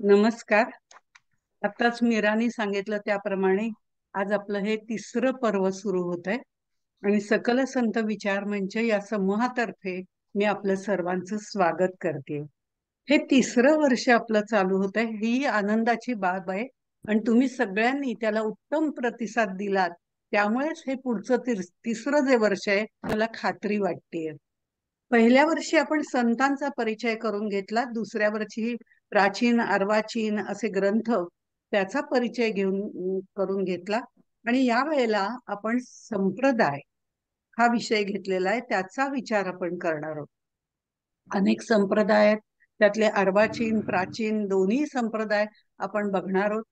नमस्कार. आताच मीरानी सांगितलं त्याप्रमाणे आज आपलं हे तिसरं पर्व सुरू होत आहे आणि सकल संत विचार मंच या समूहातर्फे मी आपलं सर्वांचं स्वागत करते. हे तिसरं वर्ष आपलं चालू होत आहे, ही आनंदाची बाब आहे आणि तुम्ही सगळ्यांनी त्याला उत्तम प्रतिसाद दिलात. त्यामुळेच हे पुढचं तिसरं जे वर्ष आहे मला खात्री वाटतेय. पहिल्या वर्षी आपण संतांचा परिचय करून घेतला, दुसऱ्या वर्षी प्राचीन अर्वाचीन असे ग्रंथ त्याचा परिचय करून घेतला आणि या वेळेला आपण संप्रदाय हा विषय घेतलेला आहे, त्याचा विचार आपण करणार आहोत. अनेक संप्रदाय आहेत, त्यातले अर्वाचीन प्राचीन दोन्ही संप्रदाय आपण बघणार आहोत.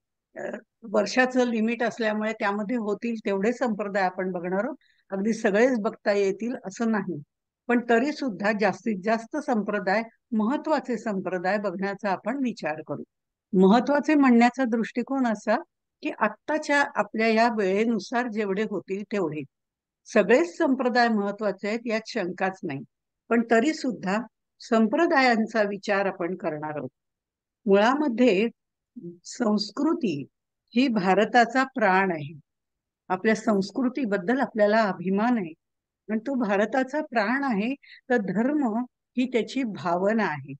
वर्षाचं लिमिट असल्यामुळे त्यामध्ये होतील तेवढे संप्रदाय आपण बघणार आहोत. अगदी सगळेच बघता येतील असं नाही, पण तरी सुद्धा जास्तीत जास्त संप्रदाय, महत्वाचे संप्रदाय बघण्याचा आपण विचार करू. महत्वाचे म्हणण्याचा दृष्टिकोन असा की आत्ताच्या आपल्या या वेळेनुसार जेवढे होतील तेवढे. सगळेच संप्रदाय महत्वाचे आहेत यात शंकाच नाही, पण तरी सुद्धा संप्रदायांचा विचार आपण करणार आहोत. मुळामध्ये संस्कृती ही भारताचा प्राण आहे. आपल्या संस्कृतीबद्दल आपल्याला अभिमान आहे आणि तो भारताचा प्राण आहे. तर धर्म ही त्याची भावना आहे.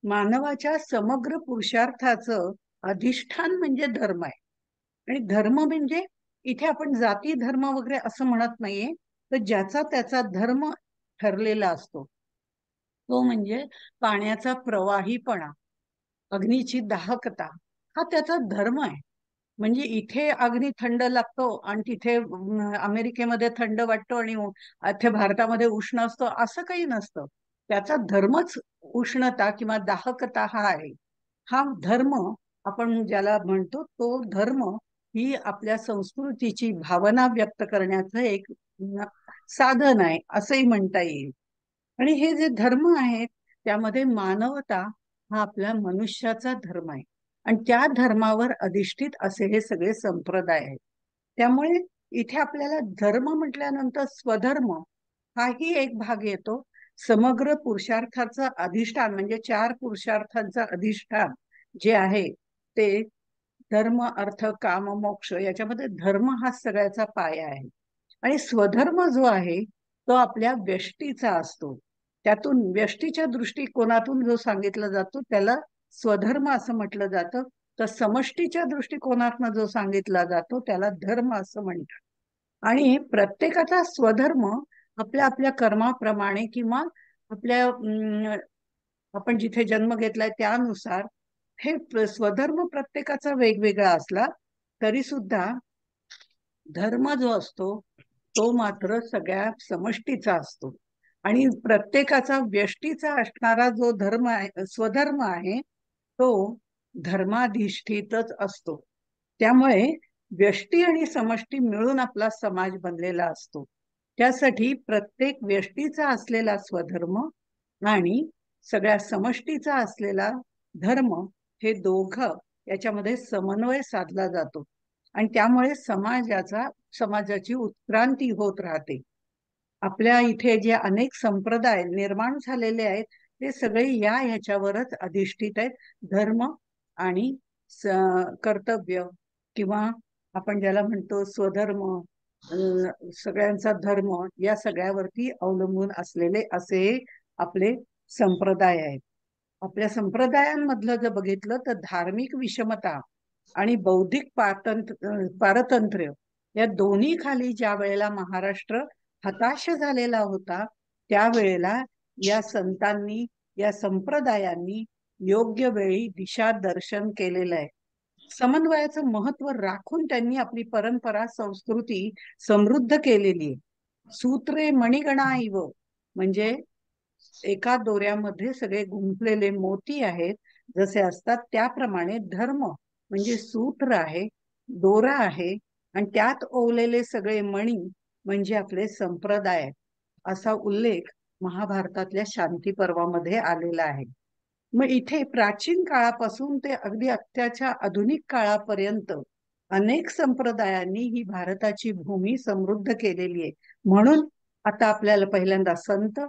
मानवाच्या समग्र पुरुषार्थाचं अधिष्ठान म्हणजे धर्म आहे. आणि धर्म म्हणजे इथे आपण जाती धर्म वगैरे असं म्हणत नाहीये, तर ज्याचा त्याचा धर्म ठरलेला असतो तो म्हणजे पाण्याचा प्रवाहीपणा, अग्नीची दाहकता हा त्याचा धर्म आहे. म्हणजे इथे अग्नी थंड लागतो आणि तिथे अमेरिकेमध्ये थंड वाटतो आणि इथे भारतामध्ये उष्ण असतो असं काही नसतं. त्याचा धर्मच उष्णता किंवा दाहकता हा आहे. हा धर्म आपण ज्याला म्हणतो तो धर्म ही आपल्या संस्कृतीची भावना व्यक्त करण्याचं एक साधन आहे असंही म्हणता येईल. आणि हे जे धर्म आहेत त्यामध्ये मानवता हा आपल्या मनुष्याचा धर्म आहे आणि त्या धर्मावर अधिष्ठित असे हे सगळे संप्रदाय आहेत. त्यामुळे इथे आपल्याला धर्म म्हटल्यानंतर स्वधर्म हाही एक भाग येतो. समग्र पुरुषार्थाचं अधिष्ठान म्हणजे चार पुरुषार्थांचं अधिष्ठान जे आहे ते धर्म अर्थ काम मोक्ष, याच्यामध्ये धर्म हा सगळ्याचा पाया आहे. आणि स्वधर्म जो आहे तो आपल्या व्यष्टीचा असतो. त्यातून व्यष्टीच्या दृष्टिकोनातून जो सांगितला जातो त्याला स्वधर्म असं म्हटलं जातं. तर समष्टीच्या दृष्टिकोनातून जो सांगितला जातो त्याला धर्म असं म्हणतात. आणि प्रत्येकाचा स्वधर्म आपल्या आपल्या कर्माप्रमाणे किंवा आपल्या आपण जिथे जन्म घेतलाय त्यानुसार हे स्वधर्म प्रत्येकाचा वेगवेगळा असला तरी सुद्धा धर्म जो असतो तो मात्र सगळ्या समष्टीचा असतो. आणि प्रत्येकाचा व्यष्टीचा असणारा जो धर्म आहे, स्वधर्म आहे, तो धर्माधिष्ठितच असतो. त्यामुळे व्यष्टी आणि समष्टी मिळून आपला समाज बनलेला असतो. त्यासाठी प्रत्येक व्यष्टीचा असलेला स्वधर्म आणि सगळ्या समष्टीचा असलेला धर्म हे दोघं याच्यामध्ये समन्वय साधला जातो आणि त्यामुळे समाजाची उत्क्रांती होत राहते. आपल्या इथे जे अनेक संप्रदाय निर्माण झालेले आहेत ते सगळे ह्याच्यावरच अधिष्ठित आहेत. धर्म आणि कर्तव्य किंवा आपण ज्याला म्हणतो स्वधर्म, सगळ्यांचा धर्म, या सगळ्यावरती अवलंबून असलेले असे आपले संप्रदाय आहेत. आपल्या संप्रदायांमधलं जर बघितलं तर धार्मिक विषमता आणि बौद्धिक पारतंत्र्य या दोन्ही खाली ज्या वेळेला महाराष्ट्र हताश झालेला होता त्यावेळेला या संतांनी, या संप्रदायांनी योग्य वेळी दिशा दर्शन केलेलं आहे. समन्वयाचं महत्व राखून त्यांनी आपली परंपरा संस्कृती समृद्ध केलेली आहे. सूत्रे मणिगणा इव म्हणजे एका दोऱ्यामध्ये सगळे गुंफलेले मोती आहेत जसे असतात त्याप्रमाणे धर्म म्हणजे सूत्र आहे, दोरा आहे आणि त्यात ओवलेले सगळे मणी म्हणजे आपले संप्रदाय, असा उल्लेख महाभारतातल्या शांती पर्वामध्ये आलेला आहे. मग इथे प्राचीन काळापासून ते अगदी आत्ताच्या आधुनिक काळापर्यंत अनेक संप्रदायांनी ही भारताची भूमी समृद्ध केलेली आहे. म्हणून आता आपल्याला पहिल्यांदा संत,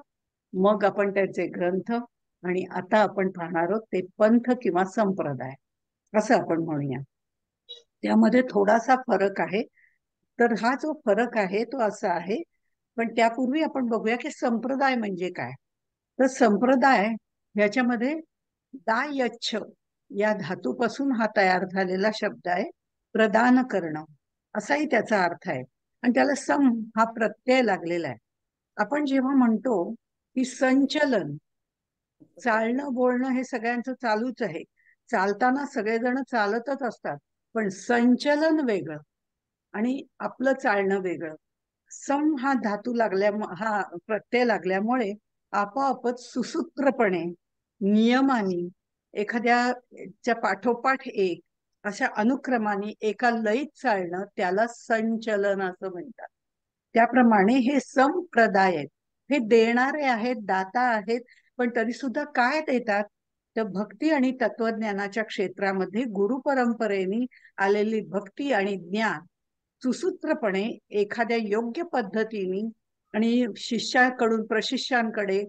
मग आपण त्यांचे ग्रंथ आणि आता आपण पाहणार आहोत ते पंथ किंवा संप्रदाय. असं आपण म्हणूया. त्यामध्ये थोडासा फरक आहे. तर हा जो फरक आहे तो असा आहे. पण त्यापूर्वी आपण बघूया की संप्रदाय म्हणजे काय. तर संप्रदाय ह्याच्यामध्ये दायच्छ या धातूपासून हा तयार झालेला शब्द आहे. प्रदान करणं असाही त्याचा अर्थ आहे. आणि त्याला सम हा प्रत्यय लागलेला आहे. आपण जेव्हा म्हणतो की संचलन, चालणं बोलणं हे सगळ्यांचं चालूच आहे. चालताना सगळेजण चालतच असतात. पण संचलन वेगळं आणि आपलं चालणं वेगळं. सम हा धातू हा प्रत्यय लागल्यामुळे आपोआपच सुसूत्रपणे, नियमाने, एखाद्याच्या पाठोपाठ एक अशा अनुक्रमाने एका लयीत चालणं त्याला संचलन असं म्हणतात. त्याप्रमाणे हे संप्रदाय आहेत. हे देणारे आहेत, दाता आहेत. पण तरी सुद्धा काय देतात? तर भक्ती आणि तत्वज्ञानाच्या क्षेत्रामध्ये गुरु परंपरेने आलेली भक्ती आणि ज्ञान सुसूत्रपणे एखाद्या योग्य पद्धतीने आणि शिष्याकडून प्रशिष्यांकडे,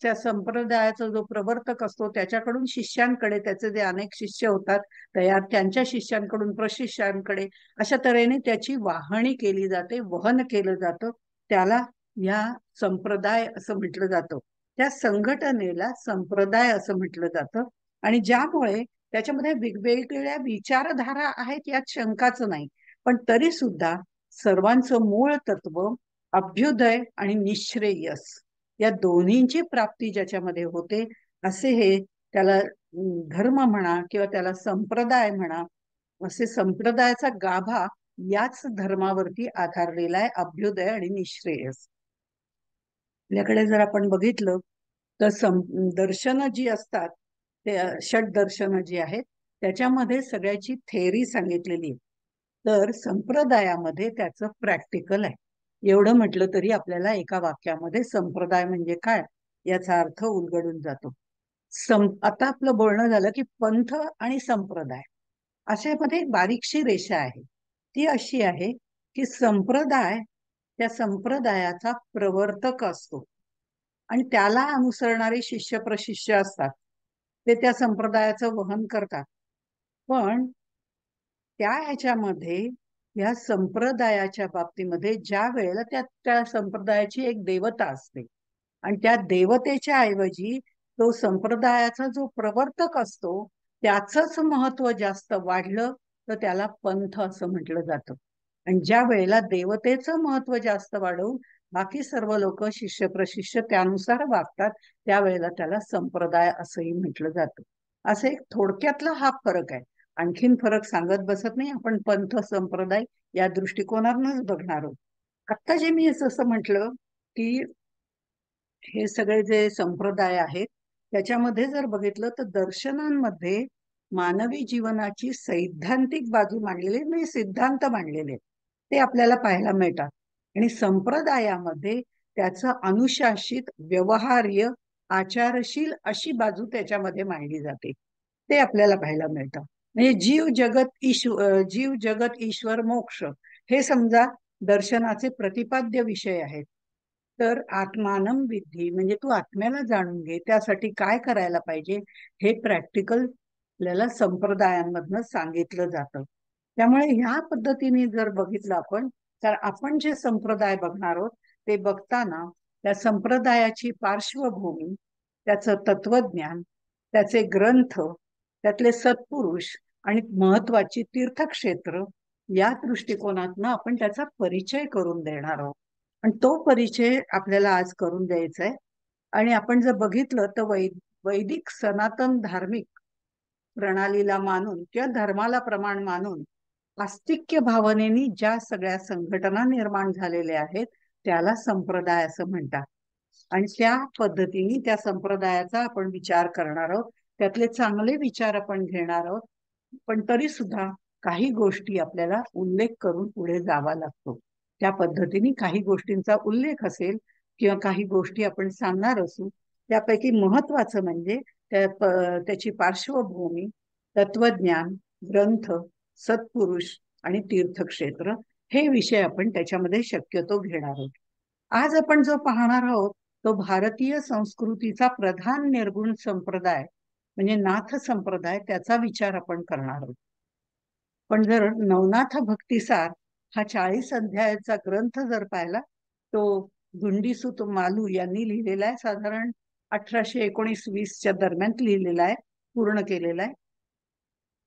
त्या संप्रदायाचा जो प्रवर्तक असतो त्याच्याकडून शिष्यांकडे, त्याचे जे अनेक शिष्य होतात तयार, त्यांच्या शिष्यांकडून प्रशिष्यांकडे, अशा तऱ्हेने त्याची वाहणी केली जाते, वहन केलं जातं. त्याला या संप्रदाय असं म्हटलं जातं. त्या संघटनेला संप्रदाय असं म्हटलं जातं. आणि ज्यामुळे त्याच्यामध्ये वेगवेगळ्या विचारधारा आहेत यात शंकाच नाही. पण तरी सुद्धा सर्वांचं मूळ तत्व अभ्युदय आणि निःश्रेयस या दोन्हींची प्राप्ती ज्याच्यामध्ये होते, असे हे त्याला धर्म म्हणा किंवा त्याला संप्रदाय म्हणा. असे संप्रदायाचा गाभा याच धर्मावरती आधारलेला आहे, अभ्युदय आणि निःश्रेयस. आपल्याकडे जर आपण बघितलं तर दर्शनं जी असतात, ते षट दर्शनं जी आहेत त्याच्यामध्ये सगळ्याची थेअरी सांगितलेली आहे. तर संप्रदायामध्ये त्याचं प्रॅक्टिकल आहे. एवढं म्हटलं तरी आपल्याला एका वाक्यामध्ये संप्रदाय म्हणजे काय याचा अर्थ उलगडून जातो. आता आपलं बोलणं झालं की पंथ आणि संप्रदाय अशामध्ये एक बारीकशी रेषा आहे. ती अशी आहे की संप्रदाय त्या संप्रदायाचा प्रवर्तक असतो आणि त्याला अनुसरणारे शिष्य प्रशिष्य असतात. ते त्या संप्रदायाचं वहन करतात. पण त्या ह्याच्यामध्ये या संप्रदायाच्या बाबतीमध्ये ज्या वेळेला त्या त्या संप्रदायाची एक देवता असते आणि त्या देवतेच्या ऐवजी तो संप्रदायाचा जो प्रवर्तक असतो त्याचंच महत्व जास्त वाढलं तर त्याला पंथ असं म्हटलं जातं. आणि ज्या वेळेला देवतेचं महत्व जास्त वाढवून बाकी सर्व लोक शिष्य प्रशिष्य त्यानुसार वागतात त्यावेळेला त्याला संप्रदाय असंही म्हटलं जातं. असं एक थोडक्यातला हा फरक आहे. आणखीन फरक सांगत बसत नाही, आपण पंथ संप्रदाय या दृष्टिकोनातूनच बघणार आहोत. आता जे मी असं म्हटलं की हे सगळे जे संप्रदाय आहेत त्याच्यामध्ये जर बघितलं तर दर्शनांमध्ये मानवी जीवनाची सैद्धांतिक बाजू मांडलेली, म्हणजे सिद्धांत मांडलेले ते आपल्याला पाहायला मिळतात. आणि संप्रदायामध्ये त्याचं अनुशासित, व्यवहार्य, आचारशील अशी बाजू त्याच्यामध्ये मांडली जाते. ते आपल्याला पाहायला मिळतं. म्हणजे जीव जगत ईश्वर मोक्ष हे समजा दर्शनाचे प्रतिपाद्य विषय आहेत. तर आत्मानं विद्धी म्हणजे तू आत्म्याला जाणून घे, त्यासाठी काय करायला पाहिजे हे प्रॅक्टिकल आपल्याला संप्रदायांमधनं सांगितलं जातं. त्यामुळे ह्या पद्धतीने जर बघितलं आपण, तर आपण जे संप्रदाय बघणार आहोत ते बघताना त्या संप्रदायाची पार्श्वभूमी, त्याचं तत्वज्ञान, त्याचे ग्रंथ, त्यातले सत्पुरुष आणि महत्वाची तीर्थक्षेत्र या दृष्टिकोनातनं आपण त्याचा परिचय करून देणार आहोत. आणि तो परिचय आपल्याला आज करून द्यायचा आहे. आणि आपण जर बघितलं तर वैदिक सनातन धार्मिक प्रणालीला मानून किंवा धर्माला प्रमाण मानून आस्तिक्य भावनेनी ज्या सगळ्या संघटना निर्माण झालेल्या आहेत त्याला संप्रदाय असं म्हणतात. आणि त्या पद्धतीने त्या संप्रदायाचा आपण विचार करणार आहोत, त्यातले चांगले विचार आपण घेणार आहोत. पण तरी सुद्धा काही गोष्टी आपल्याला उल्लेख करून पुढे जावा लागतो. त्या पद्धतीने काही गोष्टींचा उल्लेख असेल किंवा काही गोष्टी आपण सांगणार असू. त्यापैकी महत्वाचं म्हणजे त्याची पार्श्वभूमी, तत्वज्ञान, ग्रंथ, सत्पुरुष आणि तीर्थक्षेत्र हे विषय आपण त्याच्यामध्ये शक्यतो घेणार आहोत. आज आपण जो पाहणार आहोत तो भारतीय संस्कृतीचा प्रधान निर्गुण संप्रदाय म्हणजे नाथ संप्रदाय, त्याचा विचार आपण करणार आहोत. पण जर नवनाथ भक्तिसार हा 40 अध्यायाचा ग्रंथ जर पाहिला, तो धुंडीसुत मालू यांनी लिहिलेला आहे. साधारण 1819-20 दरम्यान लिहिलेला आहे, पूर्ण केलेला आहे.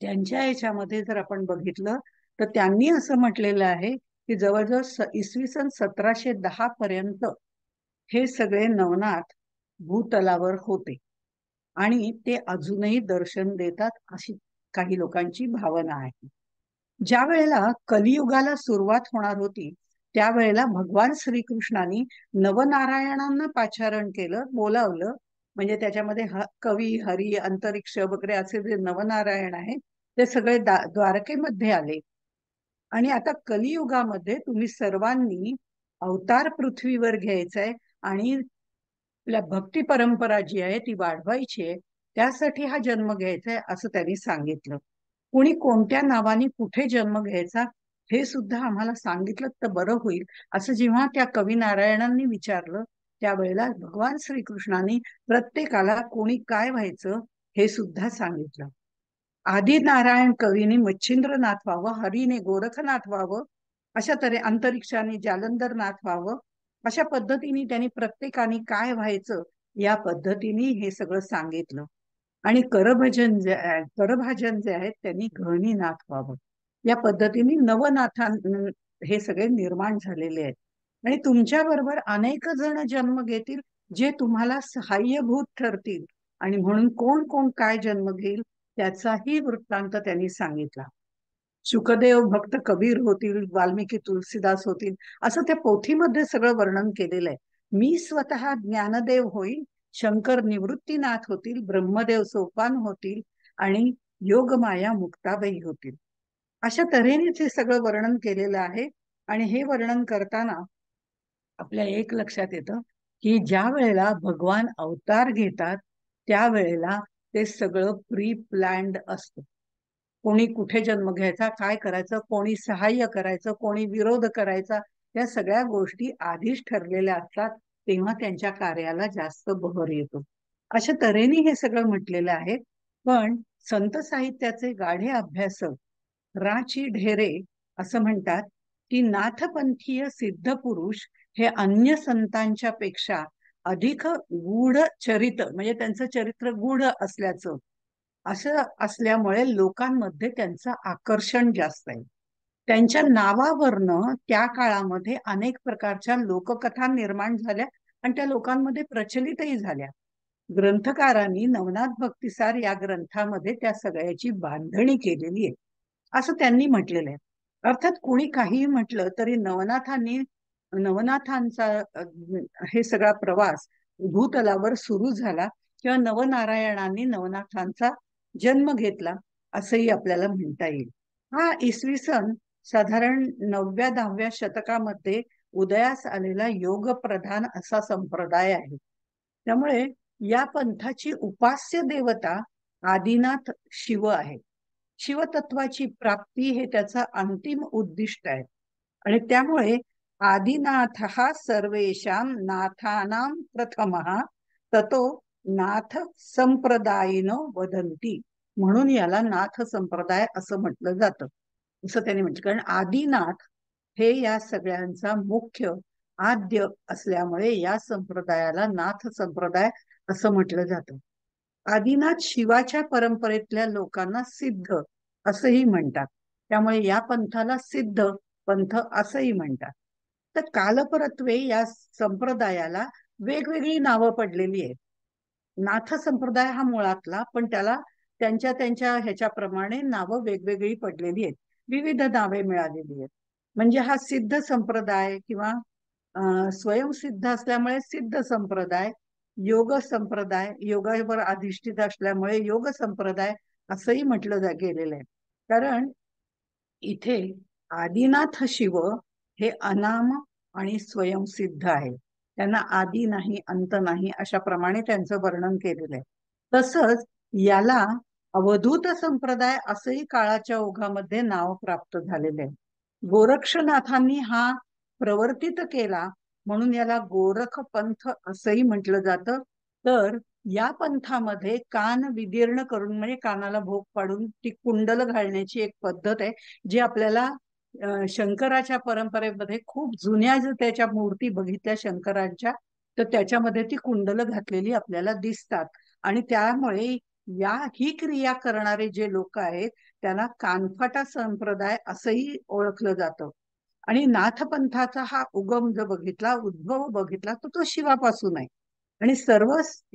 त्यांच्या याच्यामध्ये जर आपण बघितलं तर त्यांनी असं म्हटलेलं आहे की जवळजवळ इसवी सन 1710 पर्यंत हे सगळे नवनाथ भूतलावर होते आणि ते अजूनही दर्शन देतात, अशी काही लोकांची भावना आहे. ज्या वेळेला कलियुगाला सुरुवात होणार होती, त्यावेळेला भगवान श्रीकृष्णांनी नवनारायणांना पाचारण केलं, बोलावलं. म्हणजे त्याच्यामध्ये कवी, हरी, अंतरिक्ष वगैरे असे जे नवनारायण आहे ते सगळे द्वारकेमध्ये आले. आणि आता कलियुगामध्ये तुम्ही सर्वांनी अवतार पृथ्वीवर घ्यायचाय आणि आपल्या भक्ती परंपरा जी आहे ती वाढवायची आहे, त्यासाठी हा जन्म घ्यायचा आहे असं त्यांनी सांगितलं. कुणी कोणत्या नावाने कुठे जन्म घ्यायचा हे सुद्धा आम्हाला सांगितलं तर बरं होईल, असं जेव्हा त्या कवी नारायणांनी विचारलं, त्यावेळेला भगवान श्रीकृष्णांनी प्रत्येकाला कोणी काय व्हायचं हे सुद्धा सांगितलं. आदी नारायण कवीने मच्छिंद्रनाथ व्हावं, हरीने गोरखनाथ व्हावं, अशा तऱ्हे अंतरिक्षाने जालंधरनाथ व्हावं, अशा पद्धतीने त्यांनी प्रत्येकाने काय व्हायचं या पद्धतीने हे सगळं सांगितलं. आणि करभाजन जे आहेत त्यांनी गहनीनाथ व्हावं, या पद्धतीने नवनाथां हे सगळे निर्माण झालेले आहेत. आणि तुमच्या बरोबर अनेक जण जन्म घेतील जे तुम्हाला सहाय्यभूत ठरतील, आणि म्हणून कोण कोण काय जन्म घेईल त्याचाही वृत्तांत त्यांनी सांगितला. शुकदेव भक्त कबीर होतील, वाल्मिकी तुलसीदास होतील, असं त्या पोथीमध्ये सगळं वर्णन केलेलं आहे. मी स्वतः ज्ञानदेव होईल, शंकर निवृत्तीनाथ होतील, ब्रह्मदेव सोपान होतील आणि योगमाया मुक्ताबाई होतील. अशा तऱ्हेनेच हे सगळं वर्णन केलेलं आहे. आणि हे वर्णन करताना आपल्या एक लक्षात येतं की ज्या वेळेला भगवान अवतार घेतात त्यावेळेला ते सगळं प्री प्लॅन्ड असतं. कोणी कुठे जन्म घ्यायचा, काय करायचं, कोणी सहाय्य करायचं, कोणी विरोध करायचा, या सगळ्या गोष्टी आधीच ठरलेल्या असतात. तेव्हा त्यांच्या कार्याला जास्त बहर येतो. अशा तऱ्हेने हे सगळं म्हटलेलं आहे. पण संत साहित्याचे गाढे अभ्यासक राची ढेरे असं म्हणतात की नाथपंथीय सिद्ध पुरुष हे अन्य संतांच्या पेक्षा अधिक गूढ चरित, म्हणजे त्यांचं चरित्र गूढ असल्याचं, असं असल्यामुळे लोकांमध्ये त्यांचं आकर्षण जास्त आहे. त्यांच्या नावावरनं त्या काळामध्ये अनेक प्रकारच्या लोककथा निर्माण झाल्या आणि त्या लोकांमध्ये प्रचलितही झाल्या. ग्रंथकारांनी नवनाथ भक्तिसार या ग्रंथामध्ये त्या सगळ्याची बांधणी केलेली आहे असं त्यांनी म्हटलेलं आहे. अर्थात कोणी काहीही म्हटलं तरी नवनाथांचा हे सगळा प्रवास भूतलावर सुरू झाला किंवा नवनारायणांनी नवनाथांचा जन्म घेतला असंही आपल्याला म्हणता येईल. हा इसवी सन साधारण 9व्या-10व्या शतकामध्ये उदयास आलेला योग प्रधान असा संप्रदाय आहे. त्यामुळे या पंथाची उपास्य देवता आदिनाथ शिव आहे. शिवतत्वाची प्राप्ती हे त्याचं अंतिम उद्दिष्ट आहे. आणि त्यामुळे आदिनाथ हा सर्वेषां नाथानां प्रथमः ततो नाथ संप्रदायिनो वदंती, म्हणून याला नाथ संप्रदाय असं म्हटलं जातं, असं त्यांनी म्हटलं. कारण आदिनाथ हे या सगळ्यांचा मुख्य आद्य असल्यामुळे या संप्रदायाला नाथ संप्रदाय असं म्हटलं जातं. आदिनाथ शिवाच्या परंपरेतल्या लोकांना सिद्ध असंही म्हणतात, त्यामुळे या पंथाला सिद्ध पंथ असंही म्हणतात. तर कालपरत्वे या संप्रदायाला वेगवेगळी नावं पडलेली आहेत. नाथ संप्रदाय हा मुळातला, पण त्याला त्यांच्या त्यांच्या ह्याच्याप्रमाणे नावं वेगवेगळी पडलेली आहेत, विविध नावे मिळालेली आहेत. म्हणजे हा सिद्ध संप्रदाय किंवा स्वयंसिद्ध असल्यामुळे सिद्ध संप्रदाय, योग संप्रदाय, योगावर अधिष्ठित असल्यामुळे योग संप्रदाय असंही म्हटलं गेलेलं आहे. कारण इथे आदिनाथ शिव हे अनाम आणि स्वयंसिद्ध आहे. त्यांना आदी नाही, अंत नाही, अशा प्रमाणे त्यांचं वर्णन केलेलं आहे. तसंच याला अवधूत संप्रदाय असंही काळाच्या ओघामध्ये नाव प्राप्त झालेले आहे. गोरक्षनाथांनी हा प्रवर्तित केला म्हणून याला गोरख पंथ असंही म्हटलं जातं. तर या पंथामध्ये कान विदीर्ण करून म्हणजे कानाला भोक पाडून ती कुंडल घालण्याची एक पद्धत आहे, जी आपल्याला शंकराच्या परंपरेमध्ये खूप जुन्या जर त्याच्या मूर्ती बघितल्या शंकरांच्या, तर त्याच्यामध्ये ती कुंडल घातलेली आपल्याला दिसतात. आणि त्यामुळे ही क्रिया करणारे जे लोक आहेत त्यांना कानफाटा संप्रदाय असंही ओळखलं जातं. आणि नाथपंथाचा हा उगम जो बघितला, उद्भव बघितला, तर तो शिवापासून आहे. आणि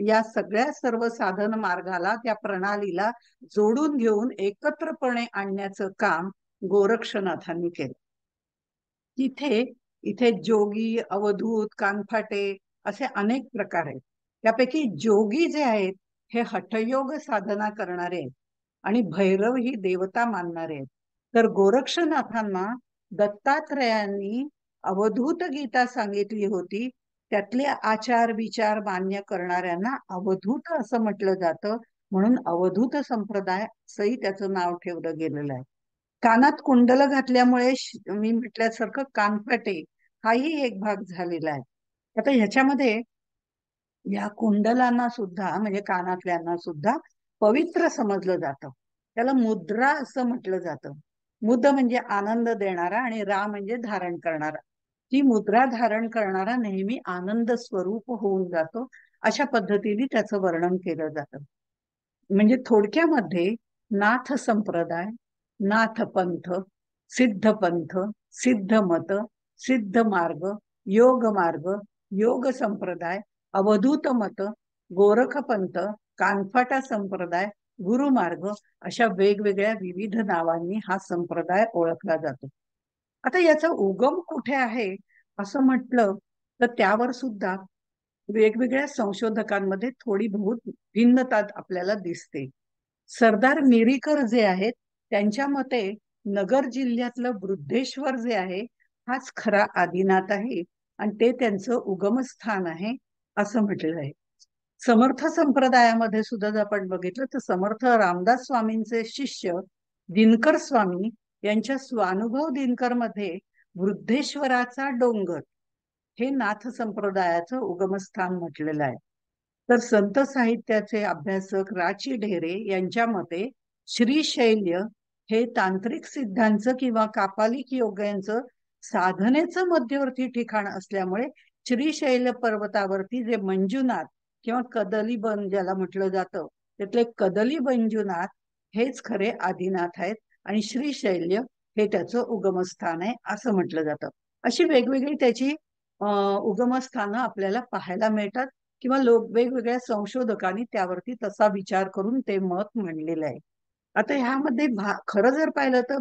या सगळ्या सर्व साधन मार्गाला, त्या प्रणालीला जोडून घेऊन एकत्रपणे आणण्याचं काम गोरक्षनाथांनी केलं. तिथे इथे जोगी, अवधूत, कानफाटे असे अनेक प्रकार आहेत. त्यापैकी जोगी जे आहेत हे हठयोग साधना करणारे आहेत आणि भैरव ही देवता मानणारे आहेत. तर गोरक्षनाथांना दत्तात्रयांनी अवधूत गीता सांगितली होती. त्यातले आचार विचार मान्य करणाऱ्यांना अवधूत असं म्हटलं जातं, म्हणून अवधूत संप्रदाय असंही त्याचं नाव ठेवलं गेलेलं आहे. कानात कुंडल घातल्यामुळे मी म्हटल्यासारखं कानफटे हाही एक भाग झालेला आहे. आता ह्याच्यामध्ये या कुंडलांना सुद्धा म्हणजे कानातल्यांना सुद्धा पवित्र समजलं जातं. त्याला मुद्रा असं म्हटलं जातं. मुद म्हणजे आनंद देणारा आणि रा म्हणजे धारण करणारा. ती मुद्रा धारण करणारा नेहमी आनंद स्वरूप होऊन जातो, अशा पद्धतीने त्याचं वर्णन केलं जातं. म्हणजे थोडक्यामध्ये नाथ संप्रदाय, नाथ पंथ, सिद्ध पंथ, सिद्ध मत, सिद्ध मार्ग, योग मार्ग, योग संप्रदाय, अवधूत मत, गोरख पंथ, कानफाटा संप्रदाय, गुरुमार्ग अशा वेगवेगळ्या विविध नावांनी हा संप्रदाय ओळखला जातो. आता याचा उगम कुठे आहे असं म्हटलं तर त्यावर सुद्धा वेगवेगळ्या संशोधकांमध्ये थोडी बहुत भिन्नता आपल्याला दिसते. सरदार मिरीकर जे आहेत त्यांच्या मते नगर जिल्ह्यातलं वृद्धेश्वर जे आहे हाच खरा आदिनाथ आहे आणि ते त्यांचं उगमस्थान आहे असं म्हटलेलं आहे. समर्थ संप्रदायामध्ये सुद्धा जर आपण बघितलं तर समर्थ रामदास स्वामींचे शिष्य दिनकर स्वामी यांच्या स्वानुभव दिनकर मध्ये वृद्धेश्वराचा डोंगर हे नाथ संप्रदायाचं उगमस्थान म्हटलेलं आहे. तर संत साहित्याचे अभ्यासक राची ढेरे यांच्या मते श्रीशैल्य हे तांत्रिक सिद्धांचं किंवा कापालिक योग्यांचं साधनेचं मध्यवर्ती ठिकाण असल्यामुळे श्रीशैल पर्वतावरती जे मंजुनाथ किंवा कदलीबन ज्याला म्हटलं जातं, त्यातले कदली मंजुनाथ हेच खरे आदिनाथ आहेत आणि श्रीशैल्य हे त्याचं उगमस्थान आहे असं म्हटलं जातं. अशी वेगवेगळी त्याची उगमस्थानं आपल्याला पाहायला मिळतात किंवा वेगवेगळ्या संशोधकांनी त्यावरती तसा विचार करून ते मत मांडलेलं आहे. आता ह्यामध्ये खरं जर पाहिलं तर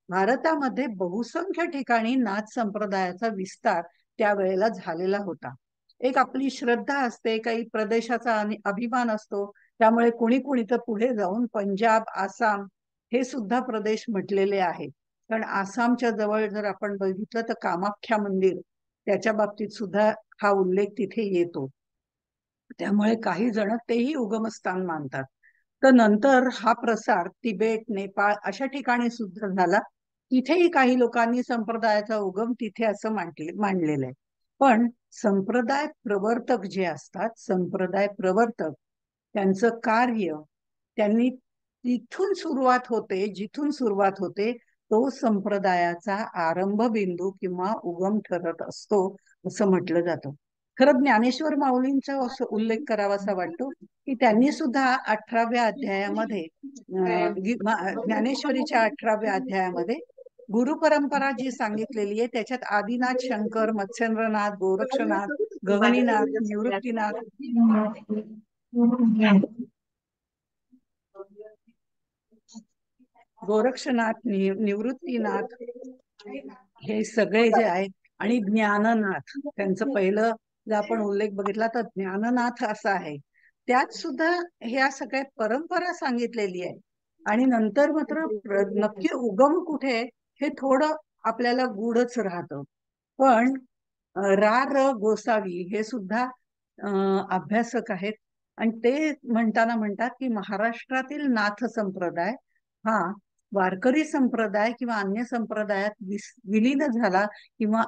भारतामध्ये बहुसंख्य ठिकाणी नाथ संप्रदायाचा विस्तार त्यावेळेला झालेला होता. एक आपली श्रद्धा असते, काही प्रदेशाचा अभिमान असतो, त्यामुळे कुणी कुणी तर पुढे जाऊन पंजाब, आसाम हे सुद्धा प्रदेश म्हटलेले आहेत. कारण आसामच्या जवळ जर आपण बघितलं तर कामाख्या मंदिर, त्याच्या बाबतीत सुद्धा हा उल्लेख तिथे येतो. त्यामुळे काही जण तेही उगमस्थान मानतात. तर नंतर हा प्रसार तिबेट, नेपाळ अशा ठिकाणी सुद्धा झाला. तिथेही काही लोकांनी संप्रदायाचा उगम तिथे असं मांडलेलं आहे. पण संप्रदाय प्रवर्तक जे असतात, संप्रदाय प्रवर्तक त्यांचं कार्य, त्यांनी तिथून सुरुवात होते, जिथून सुरुवात होते तो संप्रदायाचा आरंभ बिंदू किंवा उगम ठरत असतो असं म्हटलं जातं. खरं ज्ञानेश्वर माऊलींचा असं उल्लेख करावासा वाटतो की त्यांनी सुद्धा 18व्या अध्यायामध्ये ज्ञानेश्वरीच्या 18व्या अध्यायामध्ये गुरुपरंपरा जी सांगितलेली आहे त्याच्यात आदिनाथ शंकर, मत्स्येंद्रनाथ, गोरक्षनाथ, गहनीनाथ, निवृत्तीनाथ, गोरक्षनाथ, निवृत्तीनाथ हे सगळे जे आहेत आणि ज्ञाननाथ त्यांचं पहिलं जर आपण उल्लेख बघितला तर ज्ञाननाथ असा आहे. त्यात सुद्धा ह्या सगळ्या परंपरा सांगितलेली आहे. आणि नंतर मात्र नक्की उगम कुठे हे थोडं आपल्याला गूढच राहतं. पण र गोसावी हे सुद्धा अभ्यासक आहेत आणि ते म्हणताना म्हणतात की महाराष्ट्रातील नाथ संप्रदाय हा वारकरी संप्रदाय किंवा अन्य संप्रदायात विलीन झाला किंवा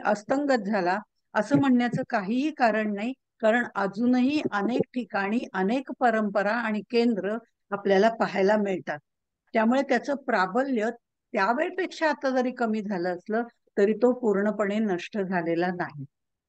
अस्तंगत झाला असं म्हणण्याचं काहीही कारण नाही. कारण अजूनही अनेक ठिकाणी अनेक परंपरा आणि केंद्र आपल्याला पाहायला मिळतात. त्यामुळे त्याचं प्राबल्य त्यावेळेपेक्षा आता जरी कमी झालं असलं तरी तो पूर्णपणे नष्ट झालेला नाही.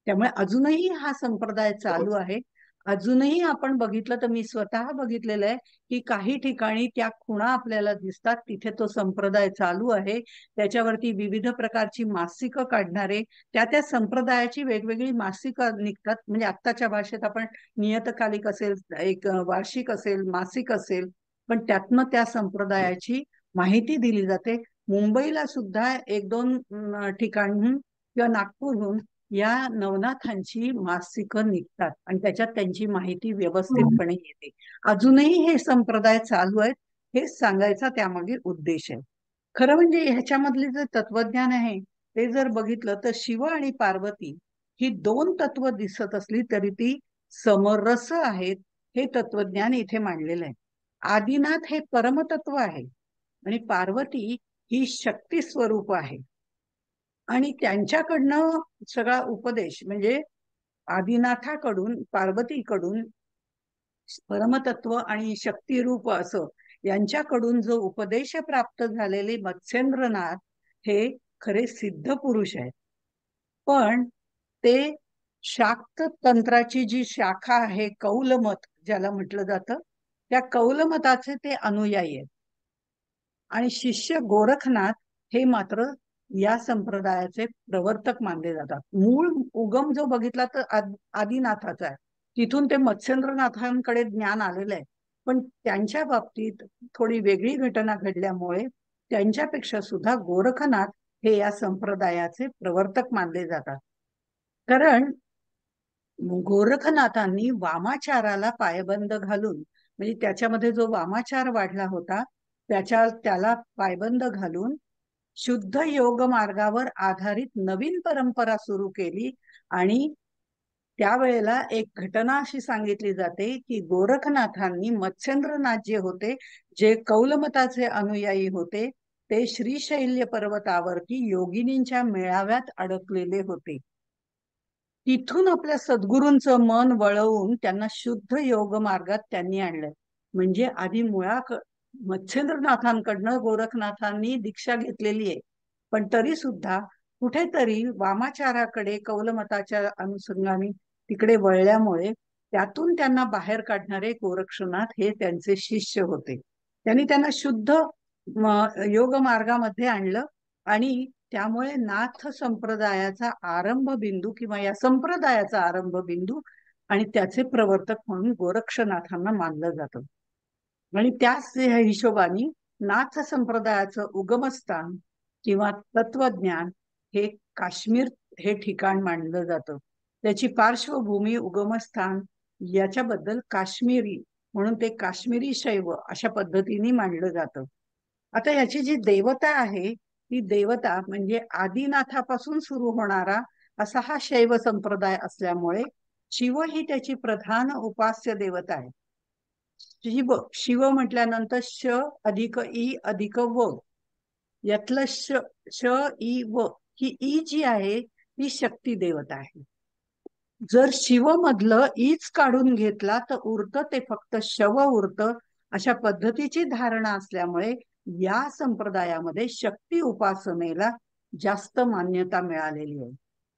त्यामुळे अजूनही हा संप्रदाय चालू आहे. अजूनही आपण बघितलं तर मी स्वतः बघितलेलं आहे की काही ठिकाणी त्या खुणा आपल्याला दिसतात, तिथे तो संप्रदाय चालू आहे. त्याच्यावरती विविध प्रकारची मासिकं काढणारे, त्या संप्रदायाची वेगवेगळी मासिकं निघतात. म्हणजे आत्ताच्या भाषेत आपण नियतकालिक असेल, एक वार्षिक असेल, मासिक असेल, पण त्यातनं त्या संप्रदायाची माहिती दिली जाते. मुंबईला सुद्धा एक दोन ठिकाणहून किंवा नागपूरहून या नवनाथांची मासिकं निघतात आणि त्याच्यात त्यांची माहिती व्यवस्थितपणे येते. अजूनही हे संप्रदाय चालू आहेत, हेच सांगायचा त्यामागे उद्देश आहे. खरं म्हणजे ह्याच्यामधले जे तत्वज्ञान आहे ते जर बघितलं तर शिव आणि पार्वती ही दोन तत्व दिसत असली तरी ती समरस आहेत, हे तत्वज्ञान इथे मांडलेलं आहे. आदिनाथ हे परमतत्व आहे आणि पार्वती ही शक्ती स्वरूप आहे. आणि त्यांच्याकडनं सगळा उपदेश म्हणजे आदिनाथाकडून पार्वतीकडून परमतत्व आणि शक्तिरूप असं यांच्याकडून जो उपदेश प्राप्त झालेले मत्स्येंद्रनाथ हे खरे सिद्ध पुरुष आहेत. पण ते शाक्त तंत्राची जी शाखा आहे कौलमत ज्याला म्हटलं जातं, त्या कौलमताचे ते अनुयायी आहेत. आणि शिष्य गोरखनाथ हे मात्र या संप्रदायाचे प्रवर्तक मानले जातात. मूळ उगम जो बघितला तर आदिनाथाचा आहे. तिथून ते मत्स्येंद्रनाथांकडे ज्ञान आलेलं आहे. पण त्यांच्या बाबतीत थोडी वेगळी घटना घडल्यामुळे त्यांच्यापेक्षा सुद्धा गोरखनाथ हे या संप्रदायाचे प्रवर्तक मानले जातात. कारण गोरखनाथांनी वामाचाराला पायबंद घालून, म्हणजे त्याच्यामध्ये जो वामाचार वाढला होता त्याला पायबंद घालून शुद्ध योग मार्गावर आधारित नवीन परंपरा सुरू केली. आणि त्यावेळेला एक घटना अशी सांगितली जाते की गोरखनाथांनी मत्स्येंद्रनाथ जे होते, जे कौलमताचे अनुयायी होते, ते श्रीशैल्य पर्वतावरती योगिनींच्या मेळाव्यात अडकलेले होते. तिथून आपल्या सद्गुरूंचं मन वळवून त्यांना शुद्ध योग मार्गात त्यांनी आणलं. म्हणजे आधी मत्स्येंद्रनाथांकडनं गोरखनाथांनी दीक्षा घेतलेली आहे, पण तरी सुद्धा कुठेतरी वामाचाराकडे कौलमताच्या अनुषंगाने तिकडे वळल्यामुळे त्यातून त्यांना बाहेर काढणारे गोरक्षनाथ हे त्यांचे शिष्य होते. त्यांनी त्यांना शुद्ध योग मार्गामध्ये आणलं आणि त्यामुळे नाथ संप्रदायाचा आरंभ बिंदू किंवा या संप्रदायाचा आरंभ बिंदू आणि त्याचे प्रवर्तक म्हणून गोरक्षनाथांना मानलं जातं. आणि त्याच हिशोबाने नाथ संप्रदायाचं उगमस्थान किंवा तत्वज्ञान हे काश्मीर हे ठिकाण मानलं जातं. त्याची पार्श्वभूमी उगमस्थान याच्याबद्दल काश्मीरी म्हणून ते काश्मीरी शैव अशा पद्धतीने मांडलं जातं. आता याची जी देवता आहे ती देवता म्हणजे आदिनाथापासून सुरू होणारा असा हा शैव संप्रदाय असल्यामुळे शिव ही त्याची प्रधान उपास्य देवता आहे. शिव शिव म्हटल्यानंतर श अधिक ई अधिक व, यातलं श श ई व ही ई जी आहे ती शक्ती देवता आहे. जर शिव मधलं ईच काढून घेतला तर उरतं ते फक्त शव उरतं. अशा पद्धतीची धारणा असल्यामुळे या संप्रदायामध्ये शक्ती उपासनेला जास्त मान्यता मिळालेली आहे.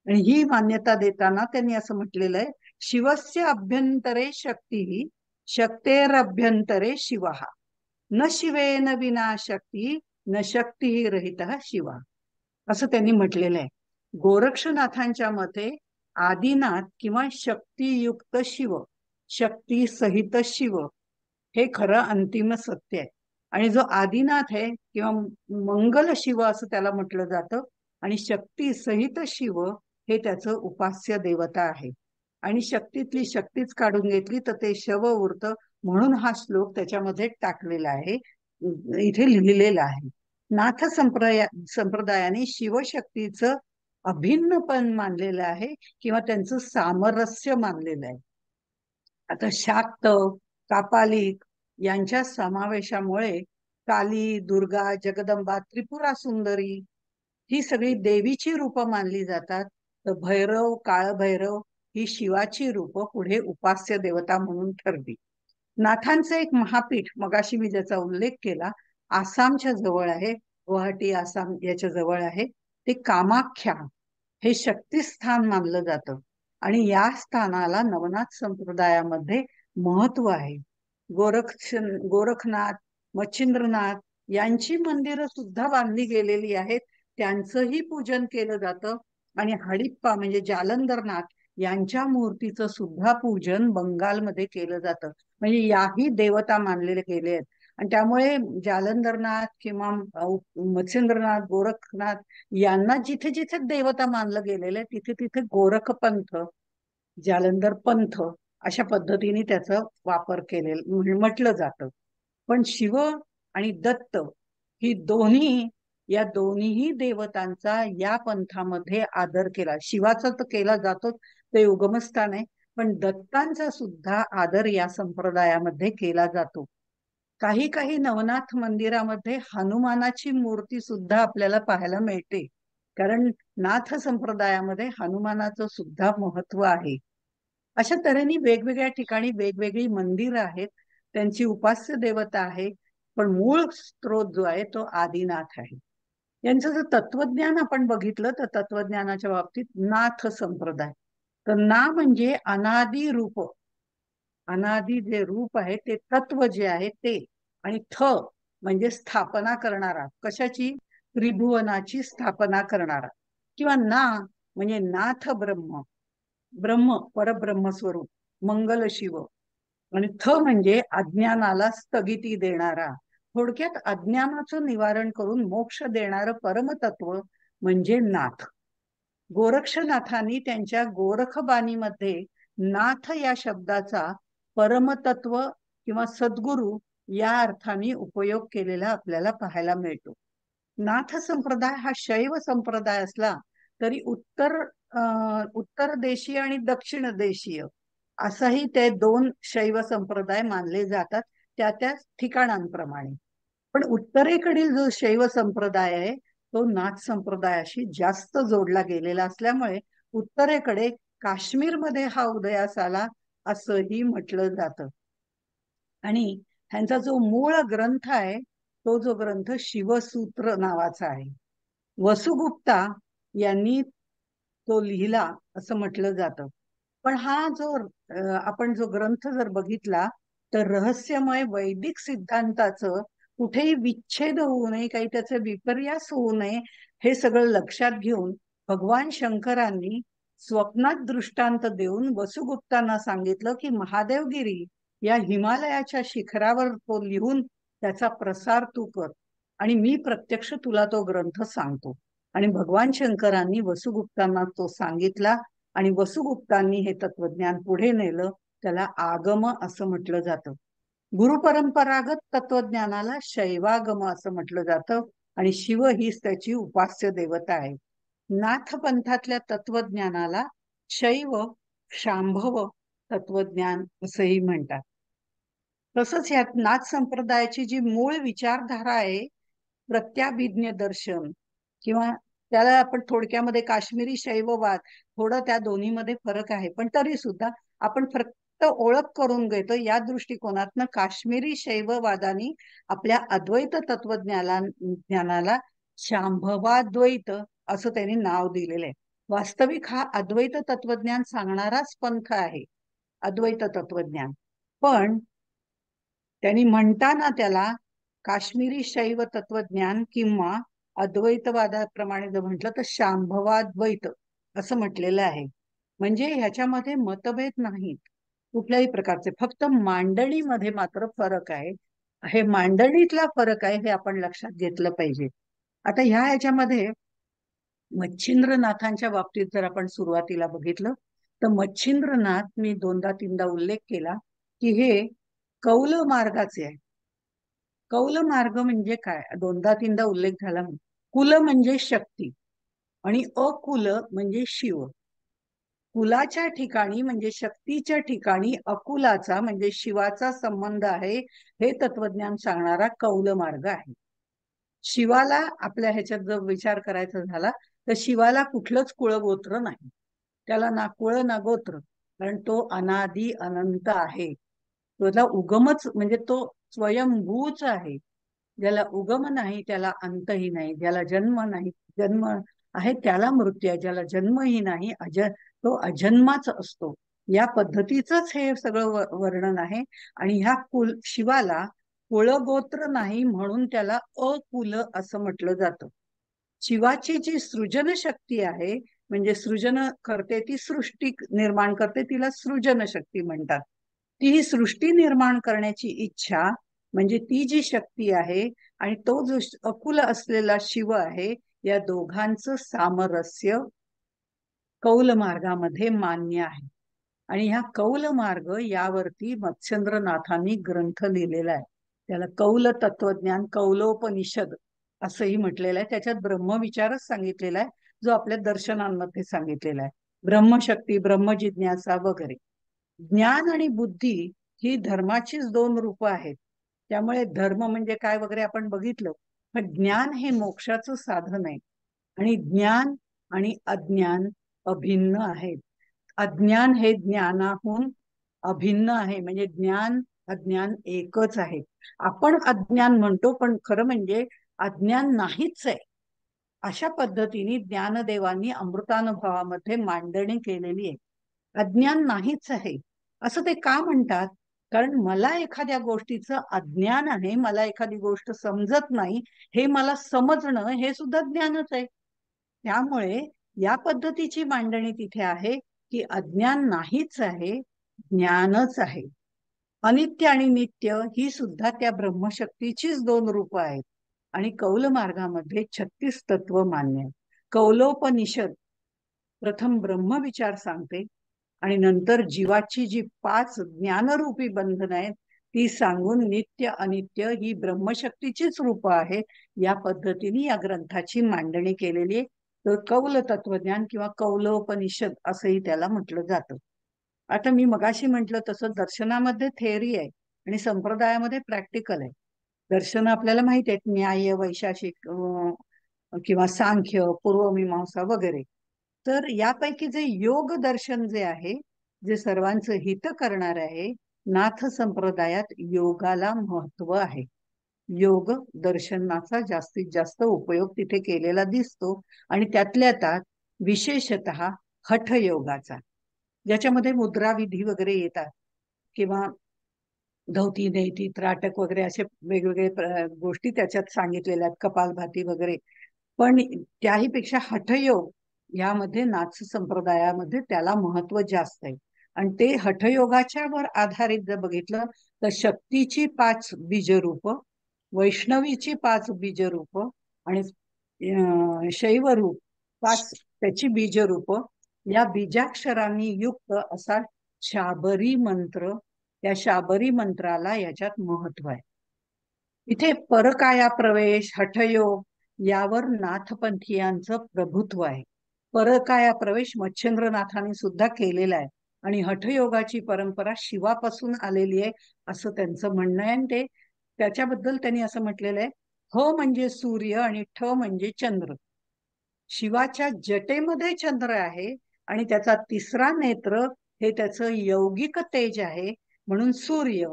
आणि ही मान्यता देताना त्यांनी असं म्हटलेलं आहे, शिवस्य अभ्यंतरे शक्ती शक्तेरभ्यंतरे शिवः, न शिवेन विना शक्ती न शक्ती रहित शिवा, असं त्यांनी म्हटलेलं आहे. गोरक्षनाथांच्या मते आदिनाथ किंवा शक्तियुक्त शिव, शक्ती सहित शिव हे खरं अंतिम सत्य आहे. आणि जो आदिनाथ आहे किंवा मंगल शिव असं त्याला म्हटलं जातं आणि शक्ती सहित शिव हे त्याचं उपास्य देवता आहे. आणि शक्तीतली शक्तीच काढून घेतली तर ते शव उरतं. म्हणून हा श्लोक त्याच्यामध्ये टाकलेला आहे, इथे लिहिलेला आहे. नाथ संप्रदायाने शिवशक्तीचं अभिन्नपण मानलेलं आहे किंवा त्यांचं सामरस्य मानलेलं आहे. आता शाक्त कापालिक यांच्या समावेशामुळे काली, दुर्गा, जगदंबा, त्रिपुरा सुंदरी ही सगळी देवीची रूपं मानली जातात. तर भैरव, काळ भैरव ही शिवाची रूप पुढे उपास्य देवता म्हणून ठरली. नाथांचे एक महापीठ, मगाशी मी ज्याचा उल्लेख केला, आसामच्या जवळ आहे, गुवाहाटी आसाम याच्या जवळ आहे, ते कामाख्या हे शक्तिस्थान मानलं जातं. आणि या स्थानाला नवनाथ संप्रदायामध्ये महत्व आहे. गोरखनाथ, मच्छिंद्रनाथ यांची मंदिरं सुद्धा बांधली गेलेली आहेत, त्यांचंही पूजन केलं जातं. आणि हडिप्पा म्हणजे जालंधरनाथ यांच्या मूर्तीचं सुद्धा पूजन बंगालमध्ये केलं जातं. म्हणजे याही देवता मानलेले गेले आहेत. आणि त्यामुळे जालंधरनाथ किंवा मत्स्येंद्रनाथ, गोरखनाथ यांना जिथे जिथे देवता मानलं गेलेलं आहे तिथे तिथे गोरखपंथ, जालंधर पंथ अशा पद्धतीने त्याचा वापर केलेला म्हटलं जातं. पण शिव आणि दत्त ही या दोन्ही देवतांचा या पंथामध्ये आदर केला. शिवाचा तर केला जातो, ते उगमस्थान आहे, पण दत्तांचा सुद्धा आदर या संप्रदायामध्ये केला जातो. काही काही नवनाथ मंदिरामध्ये हनुमानाची मूर्ती सुद्धा आपल्याला पाहायला मिळते, कारण नाथ संप्रदायामध्ये हनुमानाचं सुद्धा महत्व आहे. अशा तऱ्हेने वेगवेगळ्या ठिकाणी वेगवेगळी मंदिरं आहेत, त्यांची उपास्य देवता आहे, पण मूळ स्त्रोत जो आहे तो आदिनाथ आहे. यांचं जर तत्वज्ञान आपण बघितलं तर तत्वज्ञानाच्या बाबतीत नाथ संप्रदाय, तर ना म्हणजे अनादि रूप, अनादि जे रूप आहे ते तत्व जे आहे ते, आणि थ म्हणजे स्थापना करणारा, कशाची? त्रिभुवनाची स्थापना करणारा. किंवा ना म्हणजे नाथ ब्रह्म, ब्रह्म परब्रह्म स्वरूप, मंगल शिव. आणि थ म्हणजे अज्ञानाला स्थगिती देणारा, थोडक्यात अज्ञानाचं निवारण करून मोक्ष देणारं परमतत्व म्हणजे नाथ. गोरक्षनाथांनी त्यांच्या गोरखबाणीमध्ये नाथ या शब्दाचा परमतत्व किंवा सद्गुरु या अर्थाने उपयोग केलेला आपल्याला पाहायला मिळतो. नाथ संप्रदाय हा शैव संप्रदाय असला तरी उत्तर देशीय आणि दक्षिण देशीय असंही ते दोन शैव संप्रदाय मानले जातात, त्या त्या ठिकाणांप्रमाणे. पण उत्तरेकडील जो शैव संप्रदाय आहे तो नाथ संप्रदायाशी जास्त जोडला गेलेला असल्यामुळे उत्तरेकडे काश्मीरमध्ये हा उदयास आला असंही म्हटलं जातं. आणि ह्यांचा जो मूळ ग्रंथ आहे तो जो ग्रंथ शिवसूत्र नावाचा आहे. वसुगुप्ता यांनी तो लिहिला असं म्हटलं जातं. पण हा जो आपण जो ग्रंथ जर बघितला तर रहस्यमय वैदिक सिद्धांताचं कुठेही विच्छेद होऊ नये, काही त्याचे विपर्यास होऊ नये, हे सगळं लक्षात घेऊन भगवान शंकरांनी स्वप्नात दृष्टांत देऊन वसुगुप्तांना सांगितलं की महादेवगिरी या हिमालयाच्या शिखरावर तो लिहून त्याचा प्रसार तू कर, आणि मी प्रत्यक्ष तुला तो ग्रंथ सांगतो. आणि भगवान शंकरांनी वसुगुप्तांना तो सांगितला आणि वसुगुप्तांनी हे तत्वज्ञान पुढे नेलं. त्याला आगम असं म्हटलं जातं. गुरुपरंपरागत तत्वज्ञानाला शैवागम असं म्हटलं जातं. आणि शिव हीच त्याची उपास्य देवता आहे. नाथ पंथातल्या तत्वज्ञानाला शैव शांभव तत्वज्ञान असंही म्हणतात. तसंच यात नाथ संप्रदायाची जी मूळ विचारधारा आहे, प्रत्याभिज्ञ दर्शन, किंवा त्याला आपण थोडक्यामध्ये काश्मीरी शैववाद, थोडं त्या दोन्हीमध्ये फरक आहे, पण तरी सुद्धा आपण फक्त ओळख करून घेतो. या दृष्टिकोनातनं काश्मीरी शैववादानी आपल्या अद्वैत तत्वज्ञानाला शांभवाद्वैत असं त्यांनी नाव दिलेलं आहे. वास्तविक हा अद्वैत तत्वज्ञान सांगणाराच पंथ आहे, अद्वैत तत्वज्ञान. पण त्यांनी म्हणताना त्याला काश्मीरी शैव तत्वज्ञान किंवा अद्वैतवादाप्रमाणे जर म्हटलं तर शांभवाद्वैत असं म्हटलेलं आहे. म्हणजे ह्याच्यामध्ये मतभेद नाहीत कुठल्याही प्रकारचे, फक्त मांडणीमध्ये मात्र फरक आहे. हे मांडणीतला फरक आहे हे आपण लक्षात घेतलं पाहिजे. आता ह्याच्यामध्ये मच्छिंद्रनाथांच्या बाबतीत जर आपण सुरुवातीला बघितलं तर मच्छिंद्रनाथ, मी दोनदा तीनदा उल्लेख केला की हे कौल मार्गाचे आहे. कौल मार्ग म्हणजे काय, दोनदा तीनदा उल्लेख झाला. कुल म्हणजे शक्ती आणि अकुल म्हणजे शिव. कुलाच्या ठिकाणी म्हणजे शक्तीच्या ठिकाणी अकुलाचा म्हणजे शिवाचा संबंध आहे, हे तत्वज्ञान सांगणारा कौल मार्ग आहे. शिवाला आपल्या ह्याच्यात जर विचार करायचा झाला तर शिवाला कुठलंच कुळगोत्र नाही. त्याला ना कुळ ना गोत्र, कारण तो अनादी अनंत आहे. त्याला उगमच म्हणजे तो स्वयंभूच आहे. ज्याला उगम नाही त्याला अंतही नाही, ज्याला जन्म नाही, जन्म आहे त्याला मृत्यू आहे, ज्याला जन्मही नाही तो अजन्माच असतो. या पद्धतीचंच हे सगळं वर्णन आहे. आणि ह्या शिवाला कुळगोत्र नाही म्हणून त्याला अकुल असं म्हटलं जातं. शिवाची जी सृजन शक्ती आहे, म्हणजे सृजन करते, ती सृष्टी निर्माण करते, तिला सृजन शक्ती म्हणतात. ती ही सृष्टी निर्माण करण्याची इच्छा, म्हणजे ती जी शक्ती आहे, आणि तो जो अकुल असलेला शिव आहे, या दोघांचं सामरस्य कौल मार्गामध्ये मान्य आहे. आणि ह्या कौल मार्ग यावरती मत्स्येंद्रनाथांनी ग्रंथ लिहिलेला आहे. त्याला कौल तत्वज्ञान, कौलोपनिषद असंही म्हटलेलं आहे. त्याच्यात ब्रह्मविचारच सांगितलेला आहे, जो आपल्या दर्शनांमध्ये सांगितलेला आहे. ब्रह्मशक्ती, ब्रह्मजिज्ञासा वगैरे. ज्ञान आणि बुद्धी ही धर्माचीच दोन रूप आहेत. त्यामुळे धर्म म्हणजे काय वगैरे आपण बघितलं, पण ज्ञान हे मोक्षाचं साधन आहे. आणि ज्ञान आणि अज्ञान अभिन्न आहेत. अज्ञान हे ज्ञानाहून अभिन्न आहे, म्हणजे ज्ञान अज्ञान एकच आहे. आपण अज्ञान म्हणतो, पण खरं म्हणजे अज्ञान नाहीच आहे. अशा पद्धतीने ज्ञानदेवांनी अमृतानुभवामध्ये मांडणी केलेली आहे. अज्ञान नाहीच आहे असं ते का म्हणतात? कारण मला एखाद्या गोष्टीचं अज्ञान आहे, मला एखादी गोष्ट समजत नाही, हे मला समजणं हे सुद्धा ज्ञानच आहे. त्यामुळे या पद्धतीची मांडणी तिथे आहे की अज्ञान नाहीच आहे, ज्ञानच आहे. अनित्य आणि नित्य ही सुद्धा त्या ब्रह्मशक्तीचीच दोन रूप आहेत. आणि कौल मार्गामध्ये 36 तत्व मान्य आहे. कौलोपनिषद प्रथम ब्रह्मविचार सांगते, आणि नंतर जीवाची जी 5 ज्ञानरूपी बंधन आहेत ती सांगून नित्य अनित्य ही ब्रह्मशक्तीचीच रूप आहे. या पद्धतीने या ग्रंथाची मांडणी केलेली आहे. तर कौल तत्वज्ञान किंवा कौलोपनिषद असंही त्याला म्हटलं जातं. आता मी मगाशी म्हटलं तसं दर्शनामध्ये थेअरी आहे आणि संप्रदायामध्ये प्रॅक्टिकल आहे. दर्शन आपल्याला माहिती आहेत, न्याय, वैशाखिक किंवा सांख्य, पूर्वमीमांसा वगैरे. तर यापैकी जे योग दर्शन जे आहे, जे सर्वांचं हित करणार आहे, नाथ संप्रदायात योगाला महत्व आहे. योग दर्शनाचा जास्तीत जास्त उपयोग तिथे केलेला दिसतो. आणि त्यातल्या त्यात विशेषतः हठयोगाचा, ज्याच्यामध्ये मुद्रा विधी वगैरे येतात, किंवा धौती नेती त्राटक वगैरे असे वेगवेगळे गोष्टी त्याच्यात सांगितलेल्या आहेत, कपालभाती वगैरे. पण त्याही पेक्षा हठयोग यामध्ये नाथ संप्रदायामध्ये त्याला महत्व जास्त आहे. आणि ते हठयोगाच्या वर आधारित जर बघितलं तर शक्तीची 5 बीजरूप, वैष्णवीची 5 बीजरूप, आणि शैवरूप 5 त्याची बीजरूप, या बीजाक्षरांनी युक्त असा शाबरी मंत्र, त्या शाबरी मंत्राला याच्यात महत्व आहे. इथे परकाया प्रवेश, हठयोग यावर नाथपंथीयांचं प्रभुत्व आहे. परकाया प्रवेश मच्छिंद्रनाथांनी सुद्धा केलेला आहे. आणि हठयोगाची परंपरा शिवापासून आलेली आहे असं त्यांचं म्हणणं आहे. आणि ते त्याच्याबद्दल त्यांनी असं म्हटलेलं आहे, ह म्हणजे सूर्य आणि ठ म्हणजे चंद्र. शिवाच्या जटेमध्ये चंद्र आहे, आणि त्याचा तिसरा नेत्र हे त्याचं यौगिक तेज आहे, म्हणून सूर्य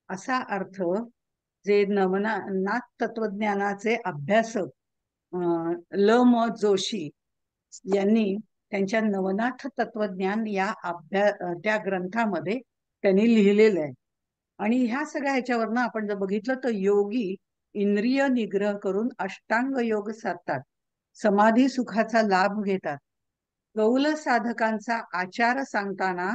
असा अर्थ जे नाथ तत्वज्ञानाचे अभ्यासक ल म जोशी यांनी त्यांच्या नवनाथ तत्वज्ञान या त्या ग्रंथामध्ये त्यांनी लिहिलेलं आहे. आणि ह्या सगळ्या ह्याच्यावरनं आपण जर बघितलं तर योगी इंद्रिय निग्रह करून अष्टांग योग साधतात, समाधी सुखाचा लाभ घेतात. कौल साधकांचा आचार सांगताना,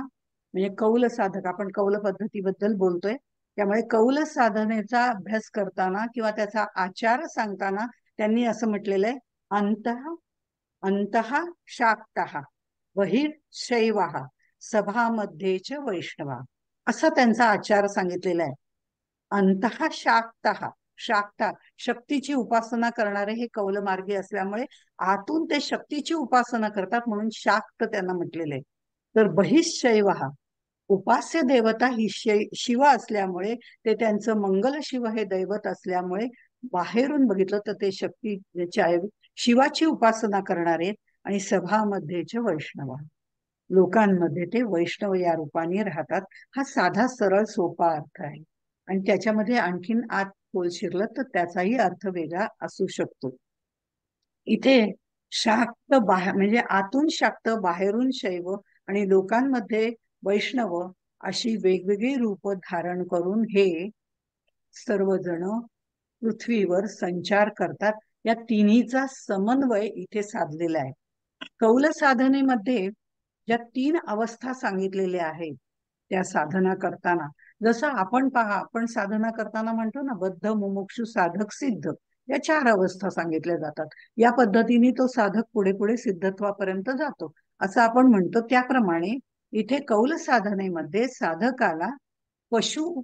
म्हणजे कौल साधक, आपण कौल पद्धतीबद्दल बोलतोय, त्यामुळे कौल साधनेचा अभ्यास करताना किंवा त्याचा आचार सांगताना त्यांनी असं म्हटलेलं आहे, अंतः अंतः शाक्तः बहिर शैवः सभामध्येच वैष्णवा, असा त्यांचा आचार सांगितलेला आहे. अंतः शाक्तः, शाक्ता शक्तीची उपासना करणारे हे कौलमार्गी असल्यामुळे आतून ते शक्तीची उपासना करतात, म्हणून शाक्त त्यांना म्हटलेले. तर बहिशैव उपास्य देवता ही शिव असल्यामुळे, ते त्यांचं मंगल शिव हे दैवत असल्यामुळे बाहेरून बघितलं तर ते शक्तीच्या शिवाची उपासना करणारे आणि सभामध्येचे वैष्णव. लोकांमध्ये ते वैष्णव या रूपाने राहतात. हा साधा सरळ सोपा अर्थ आहे. आणि त्याच्यामध्ये आणखीन आत खोल शिरलं तर त्याचाही अर्थ वेगळा असू शकतो. इथे शाक्त म्हणजे आतून शाक्त बाहेरून शैव आणि लोकांमध्ये वैष्णव अशी वेगवेगळी रूप धारण करून हे सर्वजण पृथ्वीवर संचार करतात. या तिन्हीचा समन्वय इथे साधलेला आहे. कौल साधनेमध्ये ज्या 3 अवस्था सांगितलेल्या आहेत त्या साधना करताना, जसं आपण पहा, आपण साधना करताना म्हणतो ना, बद्ध मुमुक्षु साधक सिद्ध, या 4 अवस्था सांगितल्या जातात. या पद्धतीने तो साधक पुढे पुढे सिद्धत्वापर्यंत जातो असं आपण म्हणतो. त्याप्रमाणे इथे कौल साधनेमध्ये साधकाला पशु,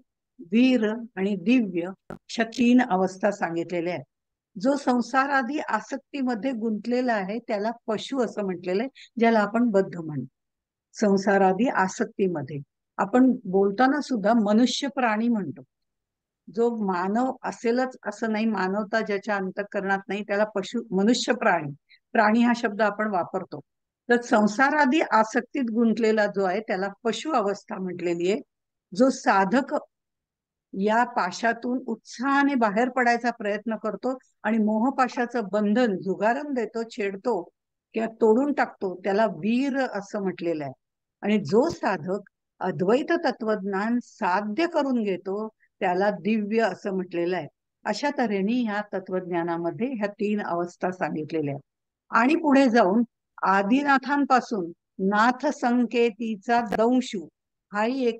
वीर आणि दिव्य अशा 3 अवस्था सांगितलेल्या आहेत. जो संसारादी आसक्तीमध्ये गुंतलेला आहे त्याला पशु असं म्हटलेलं आहे, ज्याला आपण बद्ध म्हणतो. संसारादी आसक्तीमध्ये आपण बोलताना सुद्धा मनुष्य प्राणी म्हणतो. जो मानव असेलच असं नाही, मानवता ज्याच्या अंतःकरणात नाही त्याला पशु, मनुष्य प्राणी, प्राणी हा शब्द आपण वापरतो. तर संसारादी आसक्तीत गुंतलेला जो आहे त्याला पशु अवस्था म्हटलेली आहे. जो साधक या पाशातून उत्साहाने बाहेर पडायचा प्रयत्न करतो आणि मोहपाशाचं बंधन झुगारून देतो, छेडतो किंवा तोडून टाकतो, त्याला वीर असं म्हटलेलं आहे. आणि जो साधक अद्वैत तत्वज्ञान साध्य करून घेतो त्याला दिव्य असं म्हटलेलं आहे. अशा तऱ्हेने ह्या तत्वज्ञानामध्ये ह्या 3 अवस्था सांगितलेल्या आहेत. आणि पुढे जाऊन आदिनाथांपासून नाथ संकेतीचा दंशु हाही एक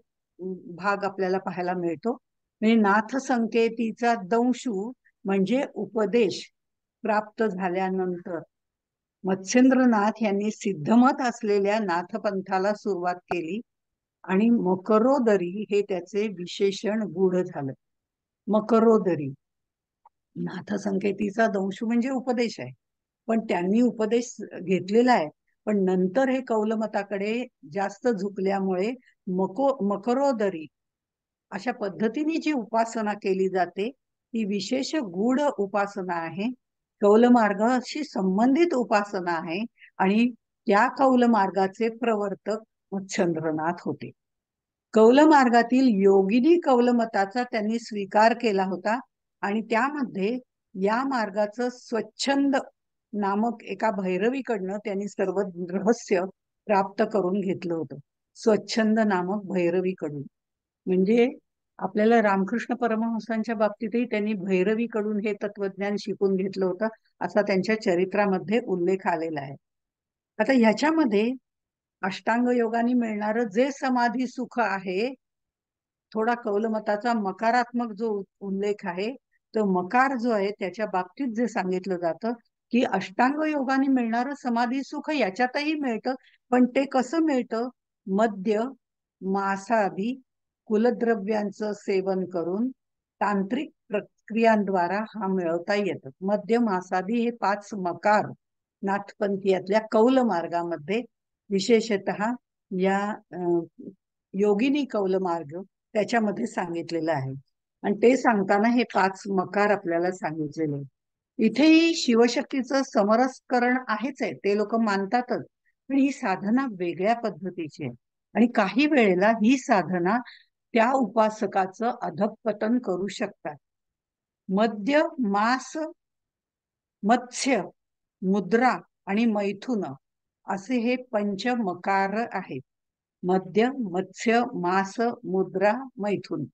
भाग आपल्याला पाहायला मिळतो. म्हणजे नाथ संकेतीचा दंशु म्हणजे उपदेश प्राप्त झाल्यानंतर मत्स्येंद्रनाथ यांनी सिद्धमत असलेल्या नाथपंथाला सुरुवात केली आणि मकरोदरी हे त्याचे विशेषण गूढ झालं. मकरोदरी, नाथ संकेतीचा दंशु म्हणजे उपदेश आहे, पण त्यांनी उपदेश घेतलेला आहे, पण नंतर हे कौलमताकडे जास्त झुकल्यामुळे मकरोदरी अशा पद्धतीने जी उपासना केली जाते ती विशेष गूढ उपासना आहे, कौल मार्गाशी संबंधित उपासना आहे. आणि त्या कौल मार्गाचे प्रवर्तक मत्स्येंद्रनाथ होते. कौल मार्गातील योगिनी कौलमताचा त्यांनी स्वीकार केला होता आणि त्यामध्ये या मार्गाचं स्वच्छंद नामक एका भैरवीकडनं त्यांनी सर्व रहस्य प्राप्त करून घेतलं होतं. स्वच्छंद नामक भैरवीकडून, म्हणजे आपल्याला रामकृष्ण परमहंसांच्या बाबतीतही त्यांनी भैरवीकडून हे तत्वज्ञान शिकून घेतलं होतं असा त्यांच्या चरित्रामध्ये उल्लेख आलेला आहे. आता ह्याच्यामध्ये अष्टांग योगाने मिळणारं जे समाधी सुख आहे, थोडा कौलमताचा मकारात्मक जो उल्लेख आहे, तो मकार जो आहे त्याच्या बाबतीत जे सांगितलं जातं की अष्टांग योगाने मिळणारं समाधी सुख याच्यातही मिळतं, पण ते कसं मिळतं? मद्य, मांसादी कुलद्रव्यांचं सेवन करून तांत्रिक प्रक्रियांद्वारा हा मिळवता येतं. मद्य, मांसादी हे 5 मकार नाथपंथीयातल्या कौल मार्गामध्ये विशेषतः या योगिनी कौल मार्ग त्याच्यामध्ये सांगितलेलं आहे. आणि ते सांगताना हे 5 मकार आपल्याला सांगितलेले. इथेही शिवशक्तीचं समरसकरण आहेच आहे, ते लोक मानतातच, पण ही साधना वेगळ्या पद्धतीची आहे. आणि काही वेळेला ही साधना त्या उपासकाचं अधःपतन करू शकतात. मद्य, मांस, मत्स्य, मुद्रा आणि मैथुन असे हे पंचमकार आहेत. मद्य, मत्स्य, मांस, मुद्रा, मैथुन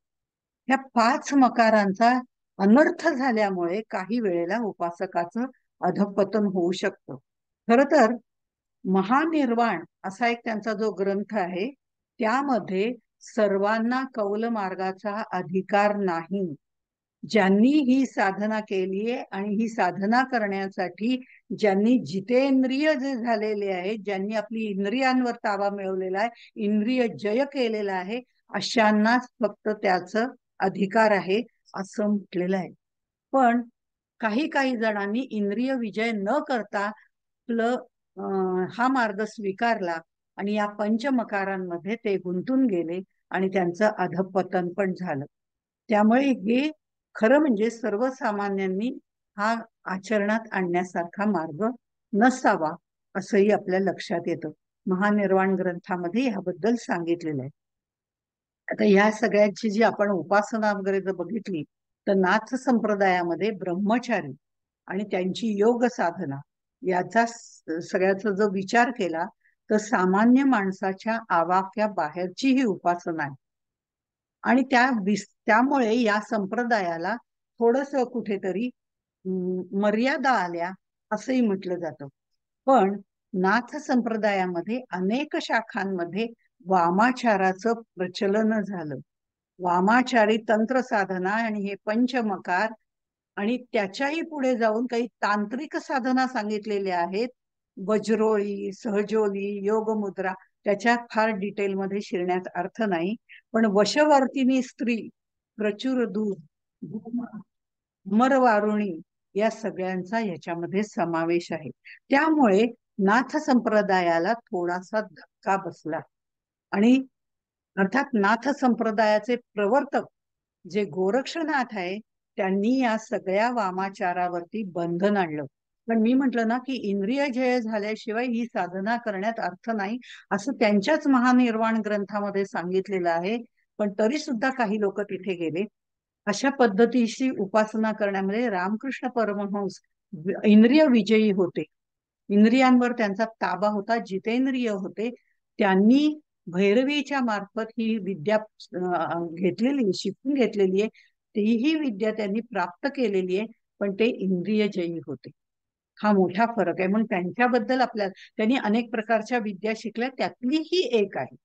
या 5 मकारांचा अनर्थ झाल्यामुळे काही वेळेला उपासकाचं अधःपतन होऊ शकतं. खर तर महानिर्वाण असा एक त्यांचा जो ग्रंथ आहे त्यामध्ये सर्वांना कौल मार्गाचा अधिकार नाही. ज्यांनी ही साधना केली आहे आणि ही साधना करण्यासाठी ज्यांनी जितेंद्रिय जे झालेले आहेत, ज्यांनी आपली इंद्रियांवर ताबा मिळवलेला आहे, इंद्रिय जय केलेला आहे, अशांनाच फक्त त्याचं अधिकार आहे असं म्हटलेलं आहे. पण काही काही जणांनी इंद्रिय विजय न करता हा मार्ग स्वीकारला आणि या पंचमकारांमध्ये ते गुंतून गेले आणि त्यांचं अधःपतन पण झालं. त्यामुळे हे खरं म्हणजे सर्वसामान्यांनी हा आचरणात आणण्यासारखा मार्ग नसावा असंही आपल्या लक्षात येतं. महानिर्वाण ग्रंथामध्ये याबद्दल सांगितलेलं आहे. आता या सगळ्यांची जी आपण उपासना वगैरे जर बघितली तर नाथ संप्रदायामध्ये ब्रह्मचारी आणि त्यांची योग साधना याचा सगळ्याचा जो विचार केला तर सामान्य माणसाच्या आवाक्या बाहेरची ही उपासना आहे. आणि त्यामुळे या संप्रदायाला थोडस कुठेतरी मर्यादा आल्या असंही म्हटलं जातं. पण नाथ संप्रदायामध्ये अनेक शाखांमध्ये वामाचाराचं प्रचलन झालं. वामाचारी तंत्र साधना आणि हे पंचमकार आणि त्याच्याही पुढे जाऊन काही तांत्रिक साधना सांगितलेल्या आहेत. वज्रोळी, सहजोली, योगमुद्रा, त्याच्या फार डिटेलमध्ये शिरण्यात अर्थ नाही. पण वशवर्तिनी स्त्री, प्रचुर दूध, मरवारुणी या सगळ्यांचा याच्यामध्ये समावेश आहे. त्यामुळे नाथ संप्रदायाला थोडासा धक्का बसला. आणि अर्थात नाथ संप्रदायाचे प्रवर्तक जे गोरक्षनाथ आहे त्यांनी या सगळ्या वामाचारावरती बंधन आणलं. पण मी म्हटलं ना की इंद्रिय जय झाल्याशिवाय ही साधना करण्यात अर्थ नाही असं त्यांच्याच महानिर्वाण ग्रंथामध्ये सांगितलेलं आहे. पण तरी सुद्धा काही लोक तिथे गेले. अशा पद्धतीची उपासना करण्यामध्ये रामकृष्ण परमहंस इंद्रिय विजयी होते. इंद्रियांवर त्यांचा ताबा होता, जितेंद्रिय होते. त्यांनी भैरवीच्या मार्फत ही विद्या घेतलेली, शिकून घेतलेली आहे. तीही विद्या त्यांनी प्राप्त केलेली आहे, पण ते इंद्रियजयी होते. हा मोठा फरक आहे. म्हणून त्यांच्याबद्दल आपल्याला, त्यांनी अनेक प्रकारच्या विद्या शिकल्या, त्यातली ही एक आहे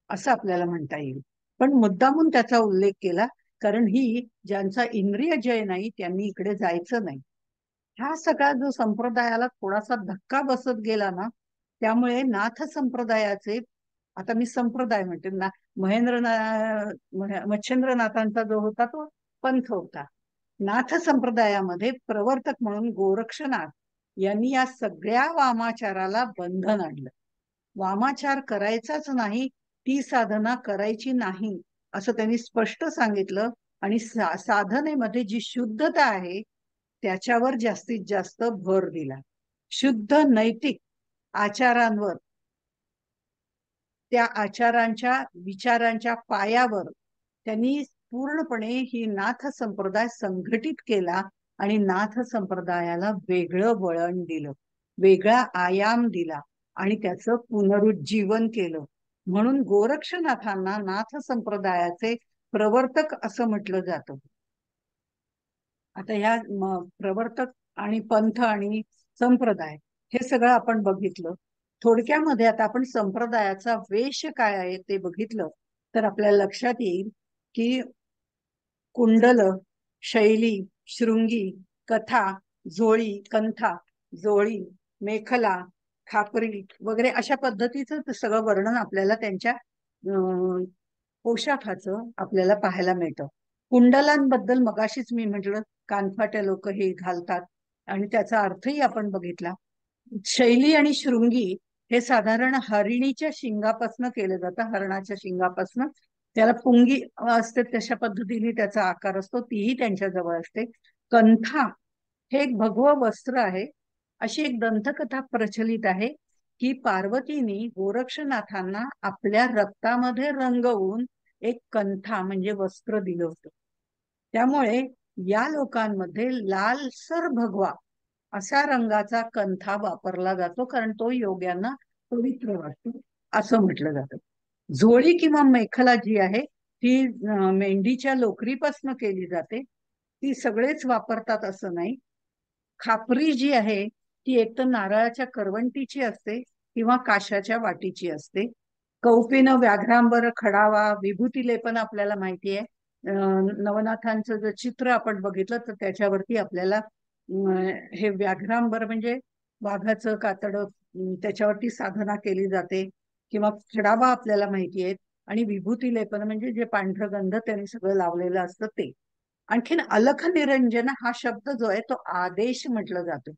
असं आपल्याला म्हणता येईल. पण मुद्दामून त्याचा उल्लेख केला कारण ही ज्यांचा इंद्रिय जय नाही त्यांनी इकडे जायचं नाही. हा सगळा जो संप्रदायाला थोडासा धक्का बसत गेला ना, त्यामुळे नाथ संप्रदायाचे, आता मी संप्रदाय म्हणते ना, मच्छिंद्रनाथांचा जो होता तो पंथ होता. नाथ संप्रदायामध्ये प्रवर्तक म्हणून गोरक्षनाथ यांनी या सगळ्या वामाचाराला बंधन आणलं. वामाचार करायचाच नाही, ती साधना करायची नाही असं त्यांनी स्पष्ट सांगितलं. आणि साधनेमध्ये जी शुद्धता आहे त्याच्यावर जास्तीत जास्त भर दिला. शुद्ध नैतिक आचारांवर, त्या आचारांच्या विचारांच्या पायावर त्यांनी पूर्णपणे ही नाथ संप्रदाय संघटित केला आणि नाथ संप्रदायाला वेगळं वळण दिलं, वेगळा आयाम दिला आणि त्याचं पुनरुज्जीवन केलं. म्हणून गोरक्षनाथांना नाथ संप्रदायाचे प्रवर्तक असं म्हटलं जातं. आता ह्या प्रवर्तक आणि पंथ आणि संप्रदाय हे सगळं आपण बघितलं. थोडक्यामध्ये आता आपण संप्रदायाचा वेश काय आहे ते बघितलं तर आपल्याला लक्षात येईल की कुंडल, शैली, शृंगी, कथा, जोळी, कंथा, जोळी, मेखला, खापरी वगैरे अशा पद्धतीचं सगळं वर्णन आपल्याला त्यांच्या पोशाखाचं आपल्याला पाहायला मिळतं. कुंडलांबद्दल मगाशीच मी म्हटलं, कानफाट्या लोक हे घालतात आणि त्याचा अर्थही आपण बघितला. शैली आणि शृंगी हे साधारण हरिणीच्या शिंगापासून केलं जातं, हरणाच्या शिंगापासून. त्याला पुंगी असते तशा पद्धतीने त्याचा आकार असतो, तीही त्यांच्या जवळ असते. कंथा हे एक भगवं वस्त्र आहे. अशी एक दंतकथा प्रचलित आहे की पार्वतीने गोरक्षनाथांना आपल्या रक्तामध्ये रंगवून एक कंथा म्हणजे वस्त्र दिलं होतं. त्यामुळे या लोकांमध्ये लालसर भगवा अशा रंगाचा कंथा वापरला जातो कारण तो योग्यांना पवित्र वाटतो असं म्हटलं जातं. जोळी किंवा मेखला जी आहे ती मेंढीच्या लोकरीपासून केली जाते. ती सगळेच वापरतात असं नाही. खापरी जी आहे ती एक तर नारळाच्या करवंटीची असते किंवा काशाच्या वाटीची असते. कौपीन, व्याघ्रांबर, खडावा, विभूती लेपन आपल्याला माहिती आहे. नवनाथांचं जर चित्र आपण बघितलं तर त्याच्यावरती आपल्याला हे व्याघ्रांबर म्हणजे वाघाचं कातड, त्याच्यावरती साधना केली जाते. किंवा खडावा आपल्याला माहिती आहे. आणि विभूती लेपन म्हणजे जे पांढरं गंध त्यांनी सगळं लावलेलं असतं ते. आणखीन अलख निरंजन हा शब्द जो आहे तो आदेश म्हटलं जातो.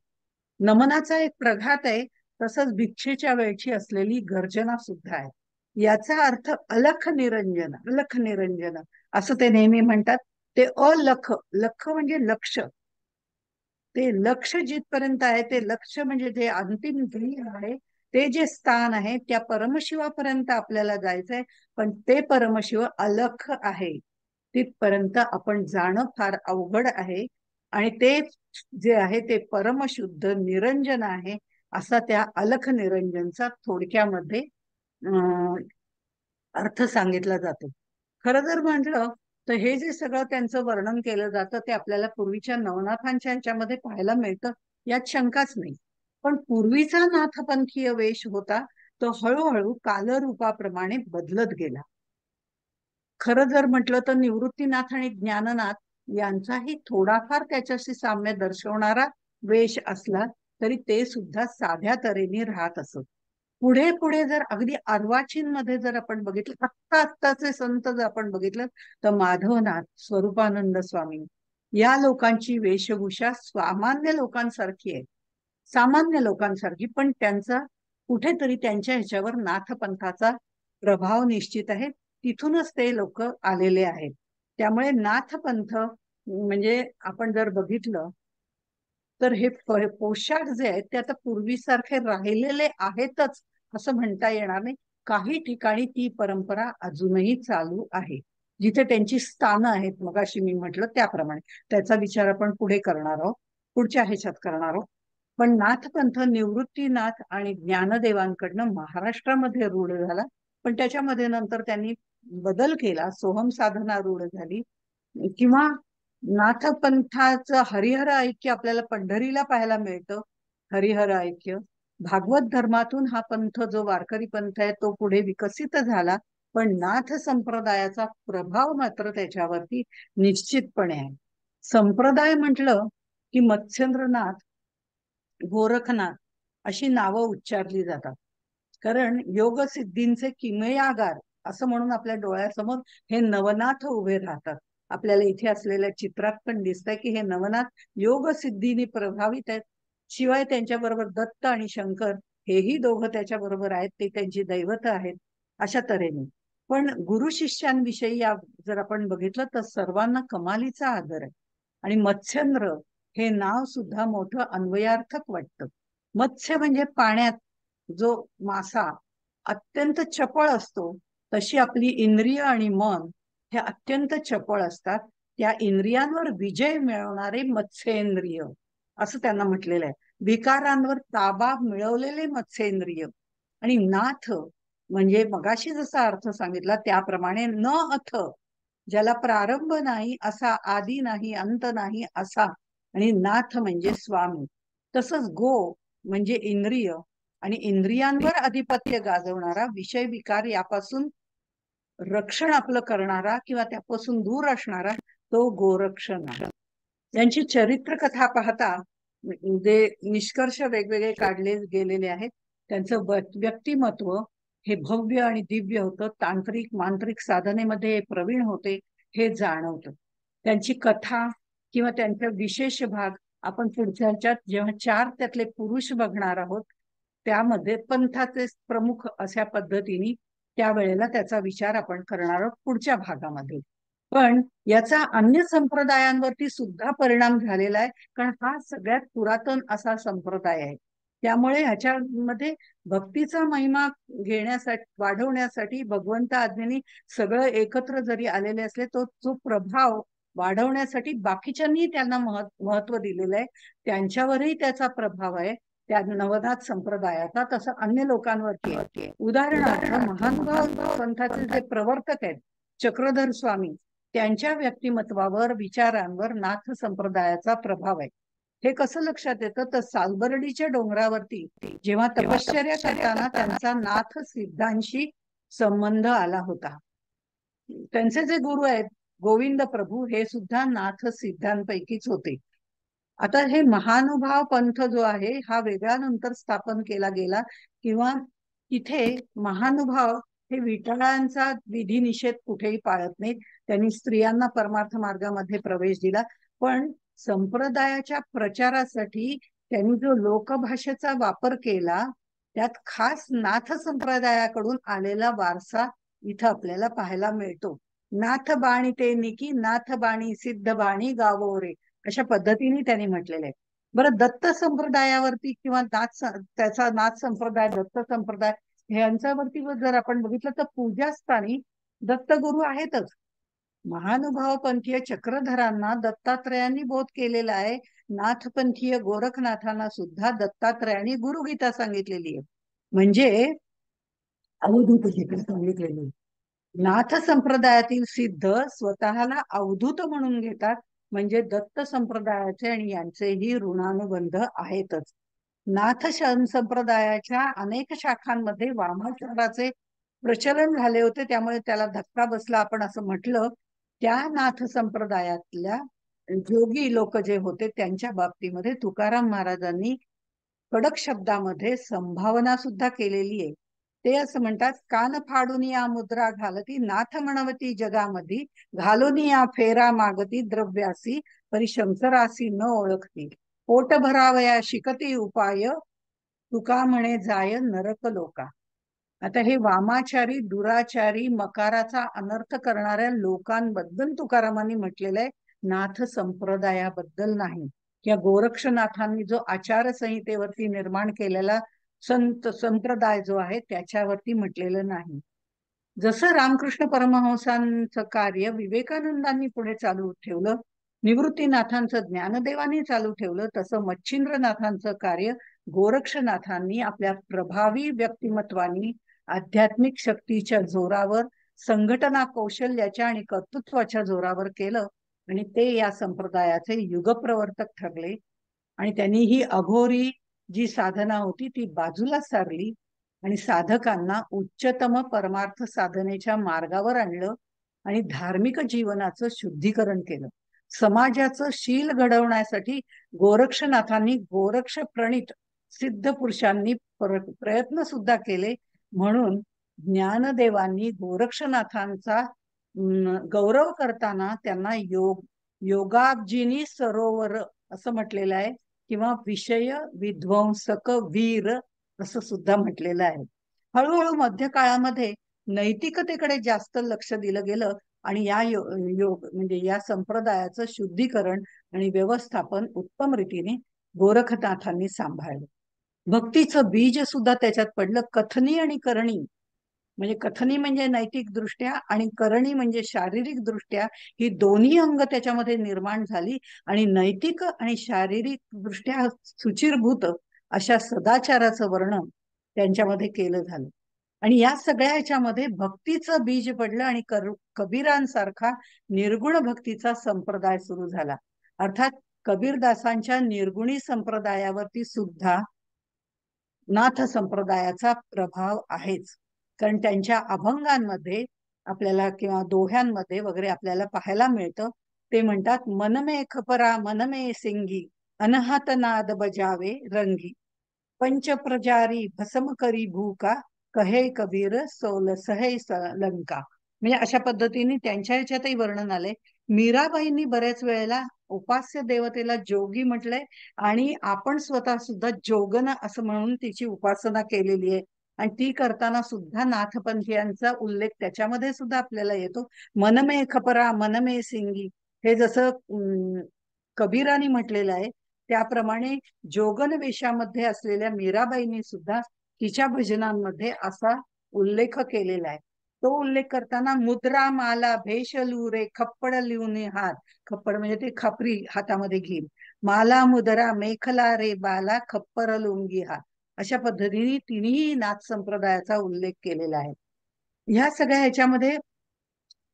नमनाचा एक प्रघात आहे, तसंच भिक्षेच्या वेळची असलेली गर्जना सुद्धा आहे. याचा अर्थ अलख निरंजन, अलख निरंजन असं ते नेहमी म्हणतात. ते अलख, लख म्हणजे लक्ष, ते लक्ष जिथपर्यंत आहे, ते लक्ष म्हणजे जे अंतिम ध्येय आहे ते जे स्थान आहे त्या परमशिवापर्यंत आपल्याला जायचंय, पण ते परमशिव अलख आहे, तिथपर्यंत आपण जाणं फार अवघड आहे. आणि ते जे आहे ते परमशुद्ध निरंजन आहे, असा त्या अलख निरंजनचा थोडक्यामध्ये अर्थ सांगितला जातो. खरं जर म्हटलं तर हे जे सगळं त्यांचं वर्णन केलं जातं ते आपल्याला पूर्वीच्या नवनाथांच्या ह्याच्यामध्ये पाहायला मिळतं, यात शंकाच नाही. पण पूर्वीचा नाथपंथीय वेश होता तो हळूहळू कालरूपाप्रमाणे बदलत गेला. खरं जर म्हटलं तर निवृत्तीनाथ आणि ज्ञाननाथ यांचाही थोडाफार त्याच्याशी साम्य दर्शवणारा वेश असला तरी ते सुद्धा साध्या तऱ्हेने राहत असत. पुढे पुढे जर अगदी अर्वाचीन मध्ये जर आपण बघितलं, आत्ताचे संत जर आपण बघितलं तर माधवनाथ, स्वरूपानंद स्वामी या लोकांची वेशभूषा सामान्य लोकांसारखी आहे, सामान्य लोकांसारखी, पण त्यांचा कुठेतरी त्यांच्या ह्याच्यावर नाथपंथाचा प्रभाव निश्चित आहे. तिथूनच ते लोक आलेले आहेत. त्यामुळे नाथपंथ म्हणजे आपण जर बघितलं तर हे पोशाख जे आहेत ते आता पूर्वीसारखे राहिलेले आहेतच असं म्हणता येणार नाही. काही ठिकाणी ती परंपरा अजूनही चालू आहे, जिथे त्यांची स्थानं आहेत, मगाशी मी म्हटलं त्याप्रमाणे. त्याचा विचार आपण पुढे करणार आहोत, पुढच्या ह्याच्यात करणार आहोत. पण नाथपंथ निवृत्तीनाथ आणि ज्ञानदेवांकडनं महाराष्ट्रामध्ये रूढ झाला, पण त्याच्यामध्ये नंतर त्यांनी बदल केला, सोहम साधना रूढ झाली. किंवा नाथपंथाचं हरिहर ऐक्य आपल्याला पंढरीला पाहायला मिळतं. हरिहर ऐक्य भागवत धर्मातून हा पंथ जो वारकरी पंथ आहे तो पुढे विकसित झाला, पण नाथ संप्रदायाचा प्रभाव मात्र त्याच्यावरती निश्चितपणे आहे. संप्रदाय म्हटलं की मत्स्येंद्रनाथ, गोरखनाथ अशी नावं उच्चारली जातात, कारण योग सिद्धींचे किमयागार असं म्हणून आपल्या डोळ्यासमोर हे नवनाथ उभे राहतात. आपल्याला इथे असलेल्या चित्रात पण दिसतंय की हे नवनाथ योग सिद्धीने प्रभावित आहेत. शिवाय त्यांच्या बरोबर दत्त आणि शंकर हेही दोघं त्याच्या बरोबर आहेत, ते त्यांची दैवत आहेत, अशा तऱ्हेने. पण गुरु शिष्यांविषयी जर आपण बघितलं तर सर्वांना कमालीचा आदर आहे. आणि मत्स्येंद्र हे नाव सुद्धा मोठं अन्वयार्थक वाटतं. मत्स्य म्हणजे पाण्यात जो मासा अत्यंत चपळ असतो, तशी आपली इंद्रिय आणि मन हे अत्यंत चपळ असतात. त्या इंद्रियांवर विजय मिळवणारे मत्स्येंद्रिय असं त्यांना म्हटलेलं आहे. विकारांवर ताबा मिळवलेले मत्स्येंद्रिय. आणि नाथ म्हणजे मगाशी जसा अर्थ सांगितला त्याप्रमाणे न अथ, ज्याला प्रारंभ नाही असा, आदी नाही अंत नाही असा. आणि नाथ म्हणजे स्वामी. तसंच गो म्हणजे इंद्रिय आणि इंद्रियांवर अधिपत्य गाजवणारा, विषय विकार यापासून रक्षण आपलं करणारा किंवा त्यापासून दूर असणारा तो गोरक्षण आहे. त्यांची चरित्र कथा पाहता जे निष्कर्ष वेगवेगळे काढले गेलेले आहेत, त्यांचं व्यक्तिमत्व हे भव्य आणि दिव्य होतं. तांत्रिक मांत्रिक साधनेमध्ये प्रवीण होते हे जाणवतं. त्यांची कथा किंवा त्यांचा विशेष भाग आपण पुढच्या जेव्हा 4 त्यातले पुरुष बघणार आहोत त्यामध्ये पंथाचे प्रमुख अशा पद्धतीने त्यावेळेला त्याचा विचार आपण करणार आहोत पुढच्या भागामध्ये. पण याचा अन्य संप्रदायांवरती सुद्धा परिणाम झालेला आहे, कारण हा सगळ्यात पुरातन असा संप्रदाय आहे. त्यामुळे ह्याच्यामध्ये भक्तीचा महिमा घेण्यासाठी, वाढवण्यासाठी भगवंत आज्ञेने सगळं एकत्र जरी आलेले असले तो जो प्रभाव वाढवण्यासाठी बाकीच्यांनी त्यांना महत्व दिलेलं आहे, त्यांच्यावरही त्याचा प्रभाव आहे त्या नवनाथ संप्रदायाचा, तसं अन्य लोकांवरती आहे. उदाहरणार्थ महानुभाव पंथाचे जे प्रवर्तक आहेत चक्रधर स्वामी, त्यांच्या व्यक्तिमत्वावर विचारांवर नाथ संप्रदायाचा प्रभाव आहे. हे कसं लक्षात येतं तर सालबर्डीच्या डोंगरावरती जेव्हा तपश्चर्या करताना त्यांचा नाथ सिद्धांशी संबंध आला होता. त्यांचे जे गुरु आहेत गोविंद प्रभू हे सुद्धा नाथ सिद्धांपैकीच होते. आता हे महानुभाव पंथ जो आहे हा वेगळा नंतर स्थापन केला गेला, किंवा इथे महानुभाव हे विठ्ठलांचा विधी निषेध कुठेही पाळत नाहीत. त्यांनी स्त्रियांना परमार्थ मार्गामध्ये प्रवेश दिला, पण संप्रदायाच्या प्रचारासाठी त्यांनी जो लोकभाषेचा वापर केला त्यात खास नाथ संप्रदायाकडून आलेला वारसा इथं आपल्याला पाहायला मिळतो. नाथ बाणी ते निकी नाथ बाणी सिद्ध बाणी गावो रे, अशा पद्धतीने त्यांनी म्हटलेले आहे. बरं, दत्त संप्रदायावरती किंवा त्याचा नाथ संप्रदाय, दत्त संप्रदाय ह्यांच्यावरती जर आपण बघितलं तर पूजास्थानी दत्तगुरु आहेतच. महानुभाव पंथीय चक्रधरांना दत्तात्रयांनी बोध केलेला आहे. नाथपंथीय गोरखनाथांना सुद्धा दत्तात्रयांनी गुरुगीता सांगितलेली आहे. म्हणजे अवधूत गीता सांगितलेली आहे. नाथ संप्रदायातील सिद्ध स्वतःला अवधूत म्हणून घेतात. म्हणजे दत्त संप्रदायाचे आणि यांचेही ऋणानुबंध आहेतच. संप्रदायाच्या अनेक शाखांमध्ये वामाचाराचे प्रचलन झाले होते, त्यामुळे त्याला धक्का बसला आपण असं म्हटलं. त्या नाथ संप्रदायातल्या जोगी लोक जे होते त्यांच्या बाबतीमध्ये तुकाराम महाराजांनी कडक शब्दामध्ये संभावना सुद्धा केलेली आहे. ते असं म्हणतात, कान फाडून या मुद्रा घालती नाथ म्हणवती जगामधी, घालून या फेरा मागती द्रव्यासी परिशंकरासी न ओळखती, पोट भरावया शिकती उपाय तुका म्हणे जाय नरक लोका. आता हे वामाचारी, दुराचारी, मकाराचा अनर्थ करणाऱ्या लोकांबद्दल तुकारामांनी म्हटलेलं आहे, नाथ संप्रदायाबद्दल नाही. या गोरक्षनाथांनी जो आचारसंहितेवरती निर्माण केलेला संप्रदाय जो आहे त्याच्यावरती म्हटलेलं नाही. जसं रामकृष्ण परमहंसांचं कार्य विवेकानंदांनी पुढे चालू ठेवलं, निवृत्तीनाथांचं ज्ञानदेवांनी चालू ठेवलं, तसं मच्छिंद्रनाथांचं कार्य गोरक्षनाथांनी आपल्या प्रभावी व्यक्तिमत्वानी, आध्यात्मिक शक्तीच्या जोरावर, संघटना कौशल्याच्या आणि कर्तृत्वाच्या जोरावर केलं. आणि ते या संप्रदायाचे युगप्रवर्तक ठरले. आणि त्यांनी ही अघोरी जी साधना होती ती बाजूला सारली आणि साधकांना उच्चतम परमार्थ साधनेच्या मार्गावर आणलं आणि धार्मिक जीवनाचं शुद्धीकरण केलं. समाजाचं शील घडवण्यासाठी गोरक्षनाथांनी गोरक्ष प्रणित सिद्ध पुरुषांनी प्रयत्न सुद्धा केले. म्हणून ज्ञानदेवांनी गोरक्षनाथांचा गौरव करताना त्यांना योगाब्जिनी सरोवर असं म्हटलेलं आहे, किंवा विषय विध्वंसक वीर असं सुद्धा म्हटलेलं आहे. हळूहळू मध्यकाळामध्ये नैतिकतेकडे जास्त लक्ष दिलं गेलं आणि या योग म्हणजे या संप्रदायाचं शुद्धीकरण आणि व्यवस्थापन उत्तम रीतीने गोरखनाथांनी सांभाळलं. भक्तीचं बीज सुद्धा त्याच्यात पडलं. कथनी आणि करणी, म्हणजे कथनी म्हणजे नैतिक दृष्ट्या आणि करणी म्हणजे शारीरिक दृष्ट्या, ही दोन्ही अंग त्याच्यामध्ये निर्माण झाली आणि नैतिक आणि शारीरिक दृष्ट्या सुचिरभूत अशा सदाचाराचं वर्णन त्यांच्यामध्ये केलं झालं. आणि या सगळ्या ह्याच्यामध्ये भक्तीचं बीज पडलं आणि कबीरांसारखा निर्गुण भक्तीचा संप्रदाय सुरू झाला. अर्थात कबीरदासांच्या निर्गुणी संप्रदायावरती सुद्धा नाथ संप्रदायाचा प्रभाव आहेच. कारण त्यांच्या अभंगांमध्ये आपल्याला किंवा दोह्यांमध्ये वगैरे आपल्याला पाहायला मिळतं. ते म्हणतात, मनमे खपरा मनमे सिंगी, अनहत नाद बजावे रंगी, पंच प्रजारी भसम करी भूका, कहे कबीर सोल सहे लंका. म्हणजे अशा पद्धतीने त्यांच्या ह्याच्यातही वर्णन आलंय. मीराबाईंनी बऱ्याच वेळेला उपास्य देवतेला जोगी म्हटलंय आणि आपण स्वतः सुद्धा जोगन असं म्हणून तिची उपासना केलेली आहे. आणि ती करताना सुद्धा नाथपंथीयांचा उल्लेख त्याच्यामध्ये सुद्धा आपल्याला येतो. मनमे खपरा मनमे सिंगी, हे जसं कबीरानी म्हटलेलं आहे त्याप्रमाणे जोगन वेशामध्ये असलेल्या मीराबाईंनी सुद्धा तिच्या भजनांमध्ये असा उल्लेख केलेला आहे. तो उल्लेख करताना मुद्रा माला भेषलू रे खप्पड लिहून हात, खप्पड म्हणजे ते खापरी हातामध्ये घेईल, माला मुद्रा मेखला रे बाला खप्पर लुंगी हात, अशा पद्धतीने तिन्ही नाथ संप्रदायाचा उल्लेख केलेला आहे. ह्या सगळ्या ह्याच्यामध्ये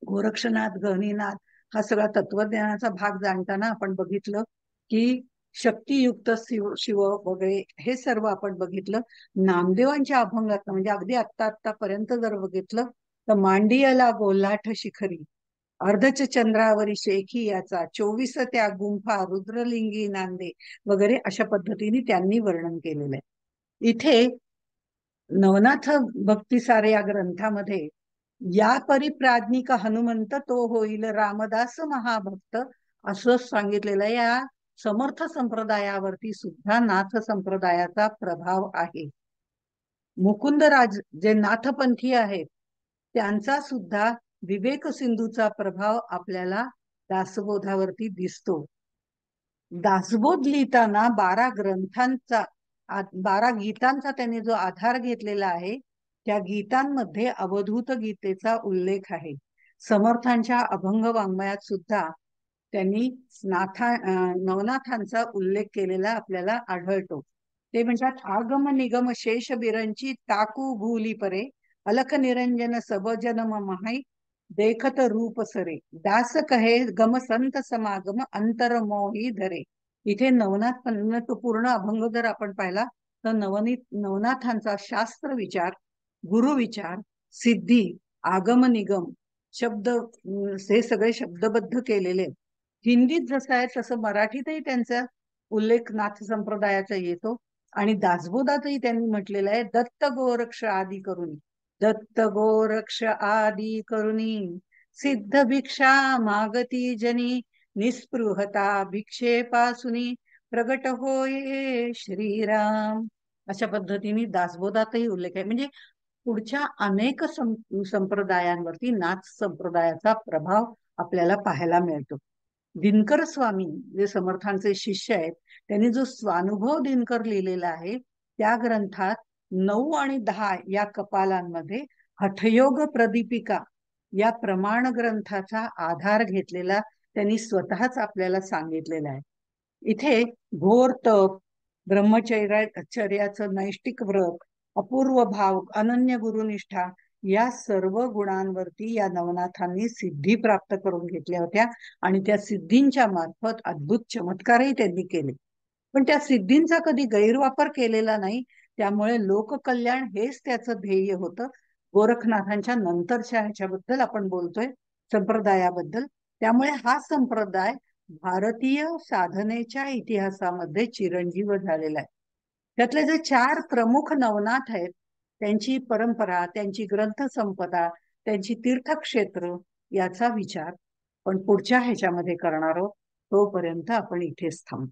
गोरक्षनाथ, गहनीनाथ हा सगळा तत्वज्ञानाचा भाग जाणताना आपण बघितलं की शक्तियुक्त शिव वगैरे हे सर्व आपण बघितलं. नामदेवांच्या अभंगात म्हणजे अगदी आत्तापर्यंत जर बघितलं तर मांडियाला गोलाठ शिखरी, अर्धच चंद्रावरी शेखी याचा, 24 त्या गुंफा रुद्रलिंगी नांदे वगैरे अशा पद्धतीने त्यांनी वर्णन केलेलं आहे. इथे नवनाथ भक्तिसार या ग्रंथामध्ये या परिप्राज्ञिक हनुमंत तो होईल रामदास महाभक्त असं सांगितलेलं. या समर्थ संप्रदायावरती सुद्धा नाथ संप्रदायाचा प्रभाव आहे. मुकुंदराज जे नाथपंथी आहेत त्यांचा सुद्धा विवेक सिंधूचा प्रभाव आपल्याला दासबोधावरती दिसतो. दासबोध लिहिताना 12 गीतांचा त्यांनी जो आधार घेतलेला आहे, त्या गीतांमध्ये अवधूत गीतेचा उल्लेख आहे. समर्थांच्या अभंग वाङ्मयात सुद्धा त्यांनी नवनाथांचा उल्लेख केलेला आपल्याला आढळतो. ते म्हणतात, आगम निगम शेष बिरंची टाकू भूली परे, अलख निरंजन सब जनम माही, देखत रूप सरे, दास कहे गम संत समागम अंतर मोही धरे. इथे तो पूर्ण अभंग जर आपण पाहिला तर नवनाथांचा शास्त्र विचार, गुरु विचार, सिद्धी, आगम निगम शब्द हे सगळे शब्दबद्ध केलेले. हिंदीत जसं आहे तसं मराठीतही त्यांचा उल्लेख नाथ संप्रदायाचा येतो. आणि दासबोधातही त्यांनी म्हटलेलं आहे, दत्त गोरक्ष आदी करुणी, दत्त गोरक्ष आदी करुणी, सिद्ध भिक्षा मागती जनी, निस्पृहता भिक्षेपासुनी, प्रगट होये श्रीराम. अशा पद्धतीने दासबोधातही उल्लेख आहे. म्हणजे पुढच्या अनेक संप्रदायांवरती नाथ संप्रदायाचा प्रभाव आपल्याला पाहायला मिळतो. दिनकर स्वामी जे समर्थांचे शिष्य आहेत, त्यांनी जो स्वानुभव दिनकर लिहिलेला आहे, त्या ग्रंथात 9 आणि 10 या कपालांमध्ये हठयोग प्रदीपिका या प्रमाण ग्रंथाचा आधार घेतलेला त्यांनी स्वतःच आपल्याला सांगितलेला आहे. इथे घोर तप, ब्रह्मचर्याचं नैष्टिक व्रत, अपूर्व भाव, अनन्य गुरुनिष्ठा या सर्व गुणांवरती या नवनाथांनी सिद्धी प्राप्त करून घेतल्या होत्या. आणि त्या सिद्धींच्या मार्फत अद्भुत चमत्कारही त्यांनी केले. पण त्या सिद्धींचा कधी गैरवापर केलेला नाही. त्यामुळे लोककल्याण हेच त्याचं ध्येय होतं. गोरखनाथांच्या नंतरच्या ह्याच्याबद्दल आपण बोलतोय, संप्रदायाबद्दल. त्यामुळे हा संप्रदाय भारतीय साधनेच्या इतिहासामध्ये चिरंजीव झालेला आहे. त्यातले जे 4 प्रमुख नवनाथ आहेत, त्यांची परंपरा, त्यांची ग्रंथसंपदा, त्यांची तीर्थक्षेत्र याचा विचार पण पुढच्या ह्याच्यामध्ये करणार आहोत. तोपर्यंत आपण इथेच थांबू.